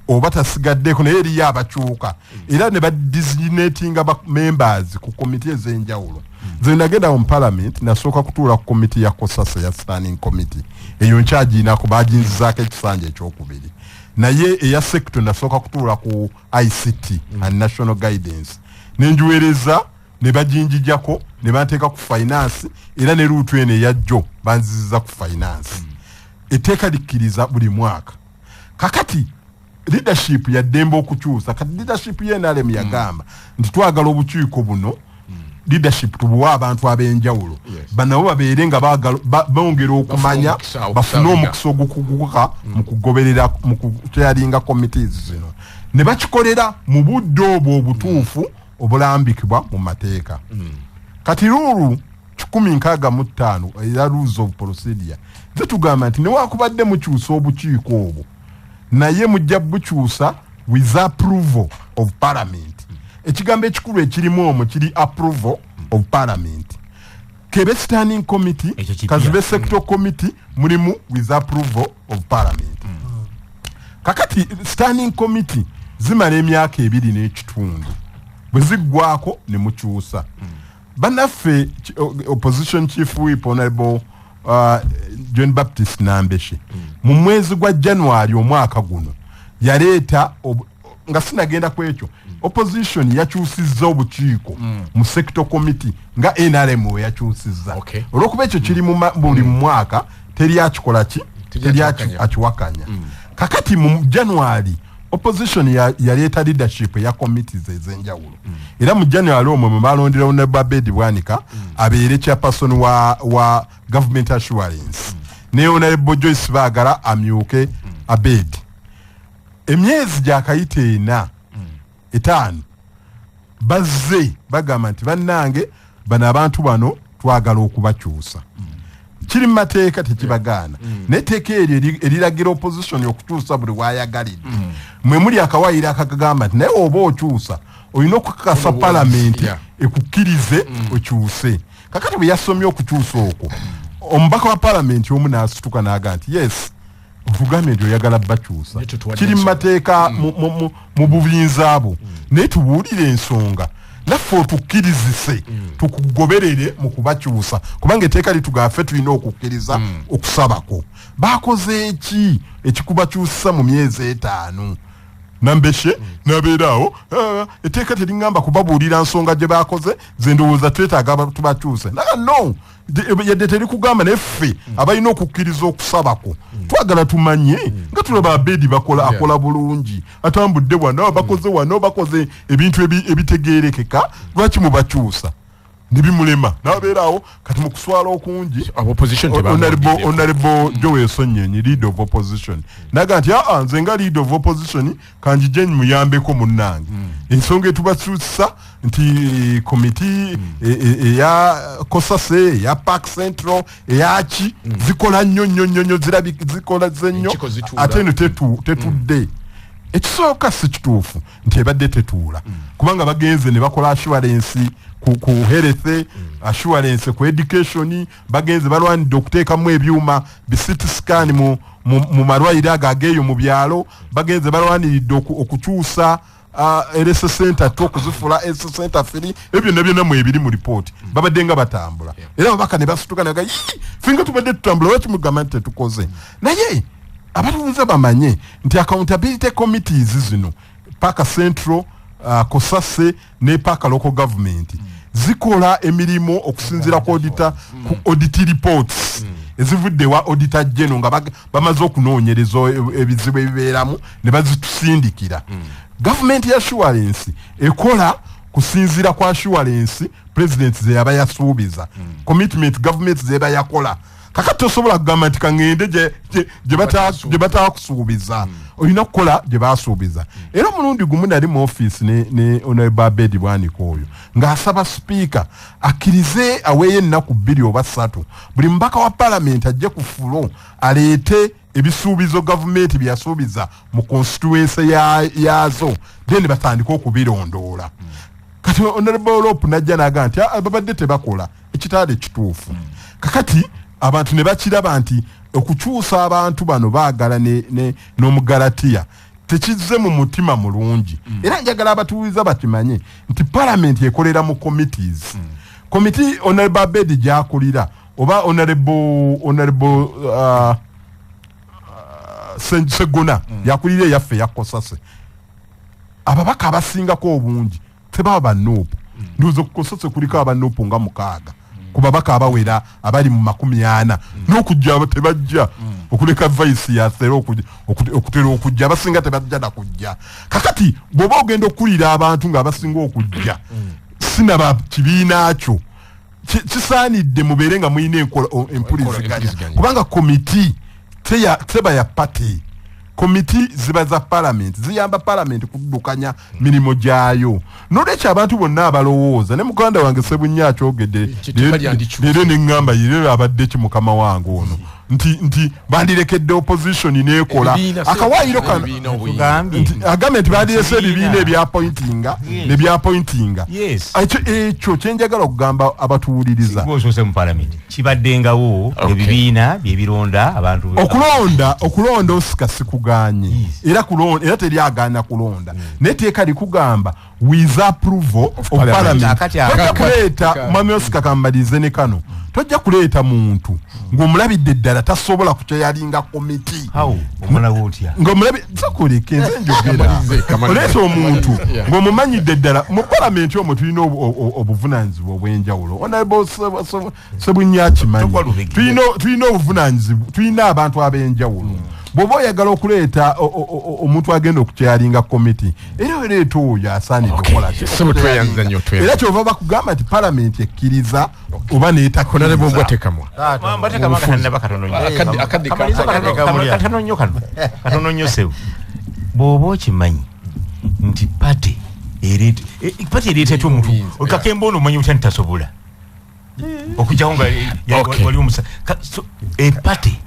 S5: oba tasigaddeko naye eriyo abakyuka era ne badesignatinga members ku committee ez'enjawulo nze nagenda mu parliament nasooka kutuula ku committee ya kosasa ya standing committee eyo nkyagiinako baginzizaako ekisanja ekyokubiri naye eya sector nasooka kutuula ku ICT and national guidance nenjuweereza ne baginjijako ne banteeka ku finance era ne ruutu eno eyajjo banziziza ku finance etteeka likkiriza buli mwaka kakati leadership ya ddembe okukyusa kati leadership y'NRM yagamba nti twagala obukiiko buno leadership tubuwa abantu ab'enjawulo banabo babeere nga bongera okumanya bafune omukisa ogukuguka mu kugoberera mu kukyalinga committees zino ne bakikolera mu budde obwo obutuufu obulambikibwa mu mateeka kati ruulu 165 era rules of procedure zitugamba nti newakubadde mukyusa obukiiko obwo naye mujja bukyusa with approval of parliament ekigambo ekikulu ekirimu omwo kiri approval of parliament kebe standing committee kazibe sector committee mulimu with approval of parliament kakati standing committee zimala emyaka 2 n'ekitundu bwe ziggwako ne mukyusa bannaffe opposition chief whip honorable John Baptist Nambeshe mu mwezi gwa January omwaka guno yaleeta nga sinagenda kwekyo opposition yakyusizza obukiiko mu sector committee nga NRM yakyusizza olwokuba ekyo kiri mu buli mwaka teri akikola teri akiwakanya kakati mu January opposition yaleeta leadership ya committees ez'enjawulo era mu January omwe mwe balondera Honorable Abedi Bwanika abeere chairperson wa government assurance ne Honorable Joyce Baagala amyuke Abedi emyezi gyakayita 5 bazze bagamba nti bannange bano abantu bano twagala okubakyusa kiri mu mateeka tekibagaana n'etteeka eryo eriragira opposition okukyusa buli wayagalidde mwe muli akawaayiro akagamba nti naye oba okyusa olina okukakasa palamenti ekukkirize okyuse kakati bwe yasomye okukyusa okwo omubaka wa palamenti omu n'asituka n'aga nti yes otugambye nti oyagala bakyusa kiri mu mateeka mu bubinza abo naye tubuulire ensonga naffe otukkirizise tukugoberere mu kubakyusa kubanga etteeka litugaffe tulina okukkiriza okusabako bakoze eki ekikubakyusa mu myezi 5 Nambeshe nabeerawo etteeka teringamba kubabuulira nsonga gye bakoze ze ndowooza twetaaga tubakyuse no yadde terikugamba neffe abalina okukkiriza okusabako twagala tumanye nga tulaba Abedi akola bulungi atambudde wano bakoze ebintu ebitegeerekeka lwaki mubakyusa nibimulema nabeerawo kati mu kuswala okungi honorable Joel Sonyenyi leader of opposition naga nti nze nga leader of opposition kanjije muyambeko munnange ensonga etubakyusa nti committee eya Kosase ya Park Central eyaki zikola nnyo zikola zenyo ate no tetudde ekisooka si kituufu nti ebadde tetuula kubanga bagenze ne bakola assurance ku health assurance ku education bagenze balwanidde okuteekamu ebyuma CT scan mu malwaliro ageeyo mu byalo bagenze balwaniridde okukyusa LS center okuzifula LS center free ebyo byonna mu ebiri mu report babadde nga batambula era babaka ne basituka naga finga tubadde tutambula lwaki mugamba nti tetukoze naye abatuuze bamanye nti accountability committees zino Paka Central Kosase ne Paka local government zikola emirimu okusinzira ku audit reports ezivudde wa auditor general nga bamaze okunoonyereza ebizibu ebibeeramu ne bazitusindikira. Government assurance ekola kusinzira kwa assurance president ze yaba yasuubiza. Commitment government ze yaba yakola. Kakati tosobola kugamba nti kangende gye bataakusuubiza. Olina kukola gye baasuubiza. Era omulundi gumu nali mu office ne Honorable Abedi Bwanika oyo ng'asaba speaker akkirize aweeyo ennaku 2 oba 3 buli mbaka wa parliament ajje ku fulo aleete ebisuubizo government byasuubiza mu constituency yaazo then batandika okubirondoola. Kati Honorable Rope najja naga nti babadde tebakola ekitaade kituufu. Kakati abantu ne bakiraba nti okukyusa abantu bano baagala n'omugalatiya tekizze mu mutima mulungi. Era njagala abatuuliza bakimanye nti parliament ekolera mu committees. Committee Honorable Abedi gy'akulira oba Honorable Segona yakulira Yaffe yakosase. Ababaka abasingako obungi tebaba banoopu. Nduzo kukosase kuliko abanoopu nga 6. Kubabaka abawera abali mu 40 n'okujja tebajja okuleka vice ya thero okutera okujja abasinga tebajja na kujja. Kakati bwoba ogenda okulira abantu nga abasinga okujja sinaba kibiina kyo kisaanidde mubeere nga muyina empuliziganya kubanga komiti teba ya party. Komiti ziba za parliament ziyamba parliament kudukanya milimo gyayo. Nolekyo abantu bonna abalowooza ne muganda wange Sebunya akyogedde leero ne ngamba yirero abadde ki mukama wange ono nti bandirekedde opposition neekola akawaayiro kano agambe nti bandirese ebibiina ebyappointinga ekyo kyenjagala okugamba abatuwuliriza
S7: mu parliament kibaddengawo ebibiina byebironda abantu
S5: okulonda osika sikuganye era teryagaana kulonda naye teeka likugamba with approval of parliament. Tojja kuleeta mwami Oscar kambalize ne kano tojja kuleeta muntu ng'omulabidde ddala tasobola kukyayalinga komiti ng'omulabi sakoleke nze njogera oleeta omuntu ng'omumanyidde ddala mu palamenti omwo tulina obuvunaanyizibwa obw'enjawulo. Honorable Sebunya akimanyi tulina obuvunaanyizibwa tulina abantu ab'enjawulo. Bw'oba oyagala okuleeta omuntu agenda okukyalinga komiti era oleeta oyo asaanidde okukola era kyova bakugamba nti palamenti ekkiriza oba
S7: katono nnyo sebu bw'oba okimanyi nti pate ereetete omuntu okakemba ono omanyi utya ntasobola okujjawo nga wali omusa epate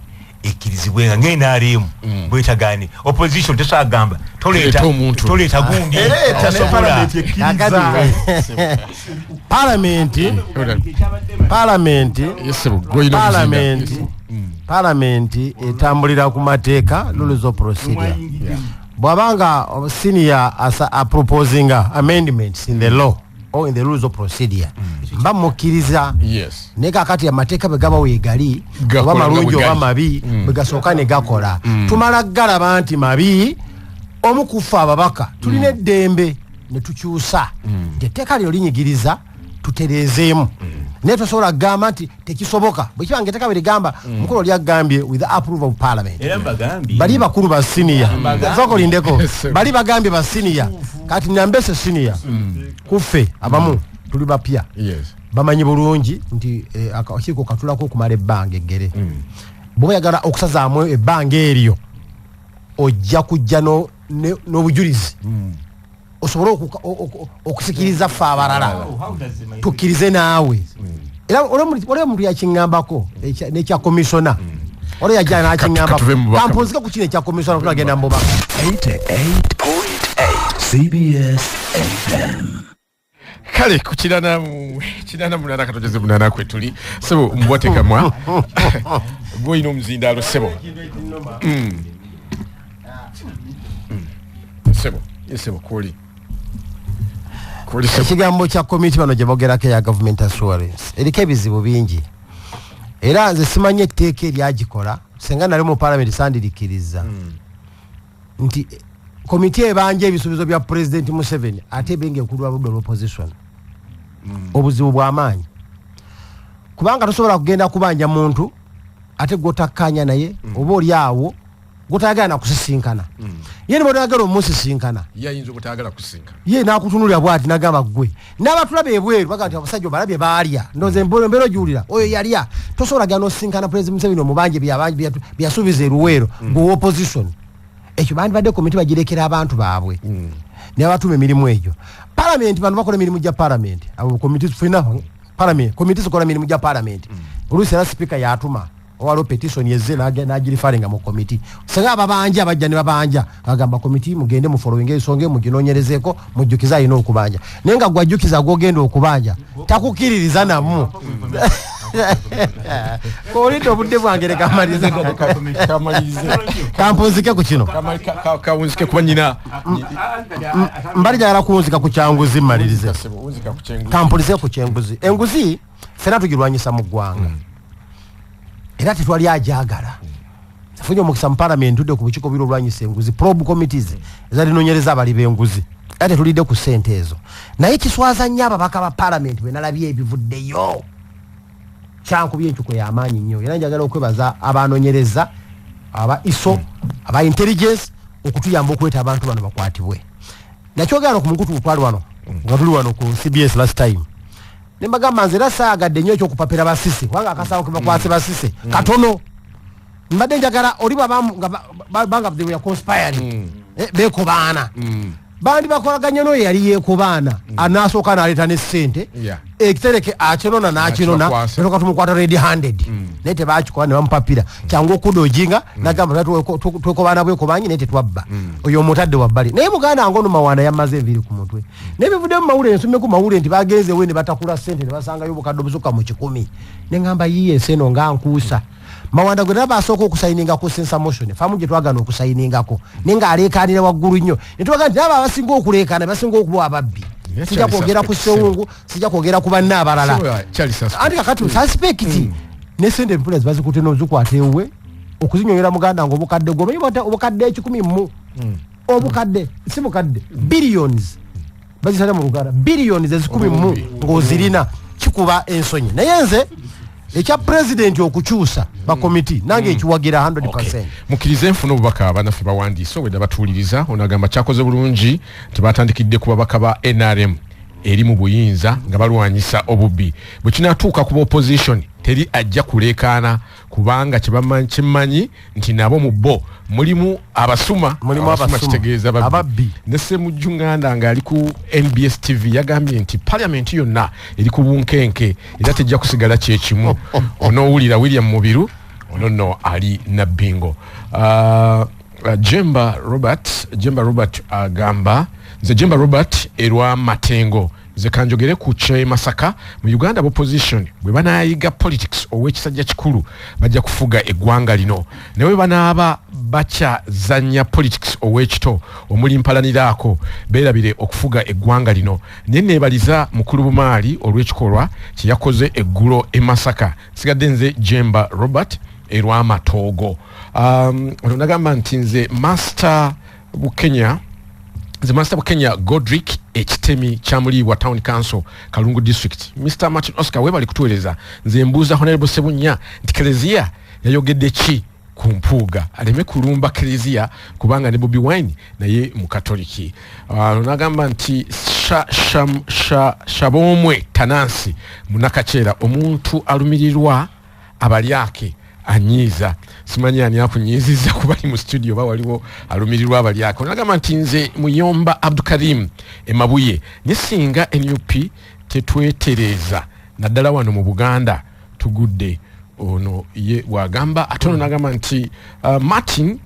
S7: ekkirizibwenga ng'NRM bwetagaane opposition tesagamba toleeta gundi tasobola
S6: palamenti etambulira ku mateeka rules of procedure. Bwabanga senior are proposing amendments in the law or in the rules of procedure mukiriza ne kakati amateeka begaba weegali oba malungi oba mabi begasooka ne gakola tumala galaba nti mabi omukufa ababaka tulina eddembe ne tukyusa etteeka lyo linyigiriza tutereezeemu naye tosobola kugamba nti tekisoboka bwe kiba ngaetteeka berigamba mukulu lyagambye with the approval of parliament bali bakulu ba senior zokolindeko bali bagambye ba senior kati nyambese senior kuffe abamu tuli bapya bamanyi bulungi nti akakiiko katulako okumala ebbanga eggere bw'oyagala okusazaamu ebbanga eryo ojja kujja n'obujulizi osobole okusikiriza ffe abalala tukkirize naawe era olwo omuntu yakiŋŋambako n'ekya komisona olwo yajja n'akiŋŋambako kampunzike ku kino ekya komisona tunagenda mbubaka
S3: 88.8 CBS FM.
S4: Kale kuchirana munana katogeze munana kwetuli sebo mbwatekamwa bwo ino mzindalo sebo sebo kuli
S6: ekigambo kya komiti bano gye bogerako ya government assurance eriko ebizibu bingi era nze simanye etteeka eryagikola senga nali mu parliament sandirikiriza nti komiti ebanja ebisuubizo bya president Museveni ate benge ekulwa ludda l'opposition obuzibu bw'amaanyi kubanga tosobola kugenda kubanja muntu ate gotakanya naye oba oli awo gotayagala kusisinkana yene bodagala omusisinkana
S4: yayinza okutagala kusinkana
S6: ye nakutunulira bwati nagamba gwe n'abatulabe ebweru bagati abasajja balabye baalya ndoze mbero julira oyo yalya tosobola gano sinkana president Museveni omubanje byasubiza eruwero ngo opposition ekyo bandi badde komiti bagirekera abantu baabwe ne abatume emirimu egyo parliament bantu bakola emirimu gya parliament abo komiti fina parliament komiti zikola emirimu gya parliament olusi era speaker yatuma owalo petition yezze n'agiri faringa mu komiti senga ababanja abajja ne babanja agamba komiti mugende mu following ensonge muginonyerezeko mujjukiza ino okubanja nenga gwajjukiza gogenda okubanja takukiririza namu Kolito obudde bwange kamalize kampuzike ku kino
S4: kawunzike kuba nyina
S6: mbali jagala kuwunzika ku kyanguzi malirize kampulize ku kyenguzi enguzi fena tugirwanyisa mu ggwanga era tetwali ajagala afunye omukisa mu parliament tudde ku bukiiko birolwanyisa enguzi probe committees ezalinonyereza abali b'enguzi ate tulidde ku ssente ezo naye kiswaza nnyo ababaka ba parliament bwe nalabye ebivuddeyo kyankubye enkyuko y'amaanyi nnyo era njagala okwebaza abanonyereza aba iso aba intelligence okutuyamba okweta abantu bano bakwatibwe nakyogera ku mukutu twali wano nga tuli wano ku CBS last time nembagamba nze era saagadde nnyo ekyokupapira basisi kubanga akasawo kebakwase basisi katono mbadde njagala oli banga they were conspiring bekobaana bandi bakolaganye no yali yekobaana anasooka n'aleeta ne ssente ekitereke akinona n'akinona eroka tumukwata red handed naye tebakikola ne bamupapira kyangu okudojinga nagamba twekobaana bwekobanyi naye tetwabba oyo omutadde wabbali naye muganda wange ono mawaana yammaze enviiri ku mutwe naye bivudde mu mawulire nsomyeku mawulire nti bagenzewe ne batakula ssente ne basangayo obukadde obusuka mu 1,000 ne ngamba yiye enseno nga nkuusa mawanda gwe nabasooka okusayininga ku sensa motion famu gye twagana okusayiningako nenga aleekaanira waggulu nnyo ne tubaga nti abo abasinga okuleekaana basinga okuba ababbi sijja kwogera ku ssewungu sijja kwogera ku banne abalala anti kakati suspect ne sente empula zibazikute n'ozikwata ewuwe okuzinyonyera muganda nga obukadde gwomanyi obukadde 1,000 mu obukadde si bukadde billions bazisala mu luganda billions ezi 10 mu ng'ozirina kikuba ensonyi naye nze ekya president okukyusa ba committee nange ekiwagira 100%.
S4: Mukirize nfuna obubaka abanaffe bawandiise obwedda batuwuliriza onagamba kyakoze bulungi tebatandikidde ku babaka ba NRM eri mu buyinza nga balwanyisa obubbi bwe kinatuuka ku opposition teri ajja kuleekaana kubanga kimanyi nti nabo mu bo mulimu abasuma kitegeeza ababbi nese mu Junganda nga ali ku NBS TV yagambye nti parliament yonna eri ku bunkenke era tejja kusigala kyekimu onowulira William Mubiru ono ali na bingo Jemba Robert agamba nze Jemba Robert erwa Matengo ze kanjogere ku Che Masaka mu Uganda opposition bwe banayiga politics ow'ekisajja kikulu bajja kufuga eggwanga lino newe banaaba bacha zanya politics ow'ekito omuli mpalaniraako beerabire okufuga eggwanga lino neneebaliza mukulu bumaali olw'ekikolwa kye yakoze eggulo e Masaka sigadde nze Jemba Robert erwa Matogo nagamba nti nze Master Bukenya Godrick ekitemi kyamuliibwa Town Council Kalungu District Mr. Martin Oscar webali kutuweleza nze mbuuza Honorable Sebunya nti Kelezia yayogedde ki ku mpuuga aleme kulumba Kelezia kubanga ne Bobi Wine naye mu Katoliki nagamba nti Shabomwe Tanansi munakakyera omuntu alumirirwa abalyake anyiza simanyi ani akunyiziza kubali mu studio ba waliwo alumirirwa abalyake nagamba nti nze Muyomba Abdukarim emabuye nesinga NUP tetwetereza naddala wano mu Buganda tugudde ono ye wagamba atono nagamba nti Martin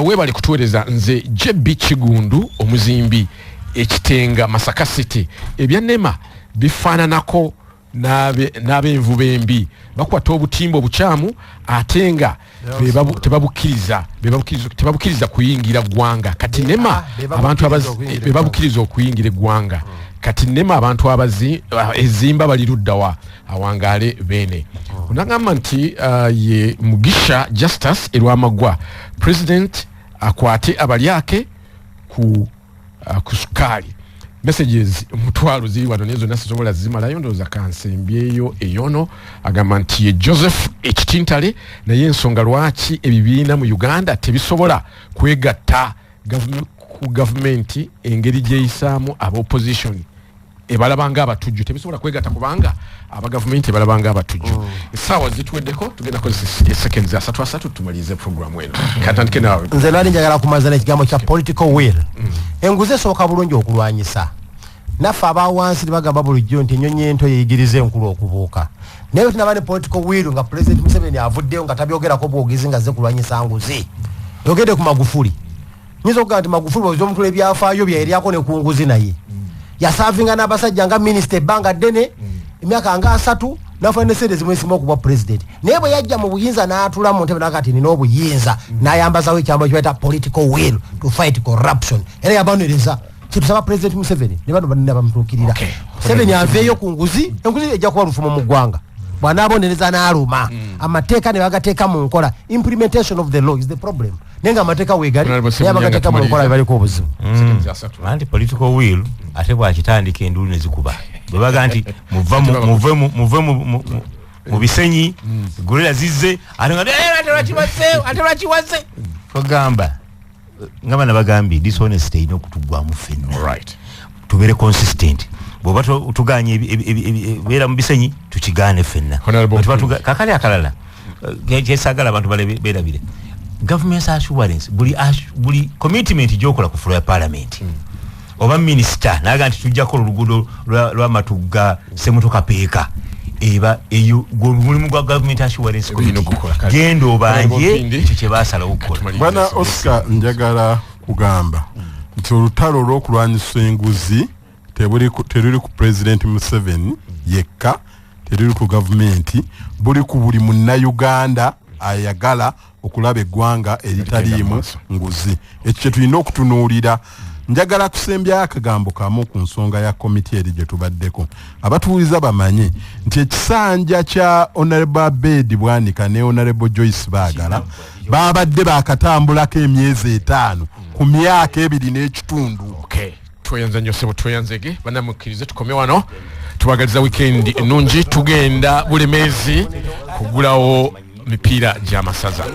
S4: webali kutuwereza nze JB Kigundu omuzimbi ekitenga Masaka City ebyanema bifaananako n'abenvu bembi bakwata obutimba obukyamu atenga tebabukiriza kuyingira ggwanga kati nema abantu bebabukiriza okuyingira eggwanga kati nema abantu ezimba baliruddawa awangaale bene onagamba nti ye Mugisha Justice erwamagwa president akwate abalyake ku sukaali messages mutwalo ziri wano nezo nasobola zimalayo ndoza kansembyeyo eyono agamba nti ye Joseph Ekitintale naye ensonga lwaki ebibiina mu Uganda tebisobola kwegatta government engeri gyeyisaamu aba opposition ebalabanga abatujju tebisobola kwegatta kubanga aba government ebalabanga abatujju sawa zituweddeko tugenda ko seconds za 3 tumalize program eno katandike nawe
S6: nze nali njagala kumaza n'ekigambo kya political will enguze esooka bulungi okulwanyisa naffe abawansi bagamba bulijjo nti ennyonyi ento yeyigiriza enkulu okubuuka naye tunaba ne political will nga President Museveni avuddeyo nga tabyogerako bwogezi nga zze kulwanyisa nguzi yogedde ku Magufuli nyiza okugamba nti Magufuli bw'oza omutula ebyafaayo bye eryako ne ku nguzi naye yasavinga n'abasajja nga minisita ebbanga ddene emyaka nga 3 nafuna ne sente zimwesimu okuba president naye bwe yajja mu buyinza n'atula mu ntebe nakati nina obuyinza n'ayambazawo ekyambo kibaita political will to fight corruption era yabanereza kitusaba President Museveni ne bano banne bamutuukirira Museveni aveeyo ku nguzi enguzi ejja kuba lufumo mu ggwanga bw'anaabonereza n'aluma amateeka ne bagateeka mu nkola implementation of the law is the problem naye nga amateeka weegali naye bagateeka mu nkola bebaliko obuzibu
S7: anti political will ate bwakitandika endulu ne zikuba bwe baga nti muve mu bisenyi gorilla zizze ate lwakiwaze togamba nga bana bagambye dishonesty erina okutugwamu ffenna tubeere consistent bw'oba tuganye beera mu bisenyi tukigaane ffenna kakali akalala kyesagala abantu beerabire government assurance buli commitment gyokola ku floor ya parliament oba minister naga nti tujjako oluguudo lw'amatugga Semutoka Peeka eba eyo mulimu gwa government assurance genda obanje ekyo kye baasalawo okukola
S5: bwana Oscar njagala kugamba nti olutalo olw'okulwanyisa enguzi teruli ku President Museveni yekka teruli ku gavumenti buli ku buli munnayuganda ayagala okulaba eggwanga eritaliimu nguzi ekyo kye tulina okutunuulira njagala kusembya akagambo kamu ku nsonga ya komiti eri gye tubaddeko abatuwuliza bamanye nti ekisanja kya Honorable Abedi Bwanika ne Honorable Joyce Baagala babadde bakatambulako emyezi 5 ku myaka 2 n'ekitundu
S4: tweyanza nnyo sebo tweyanzege banamukkirize tukome wano tubagaliza weekend ennungi tugenda Bulemeezi kugulawo mipiira gy'amasaza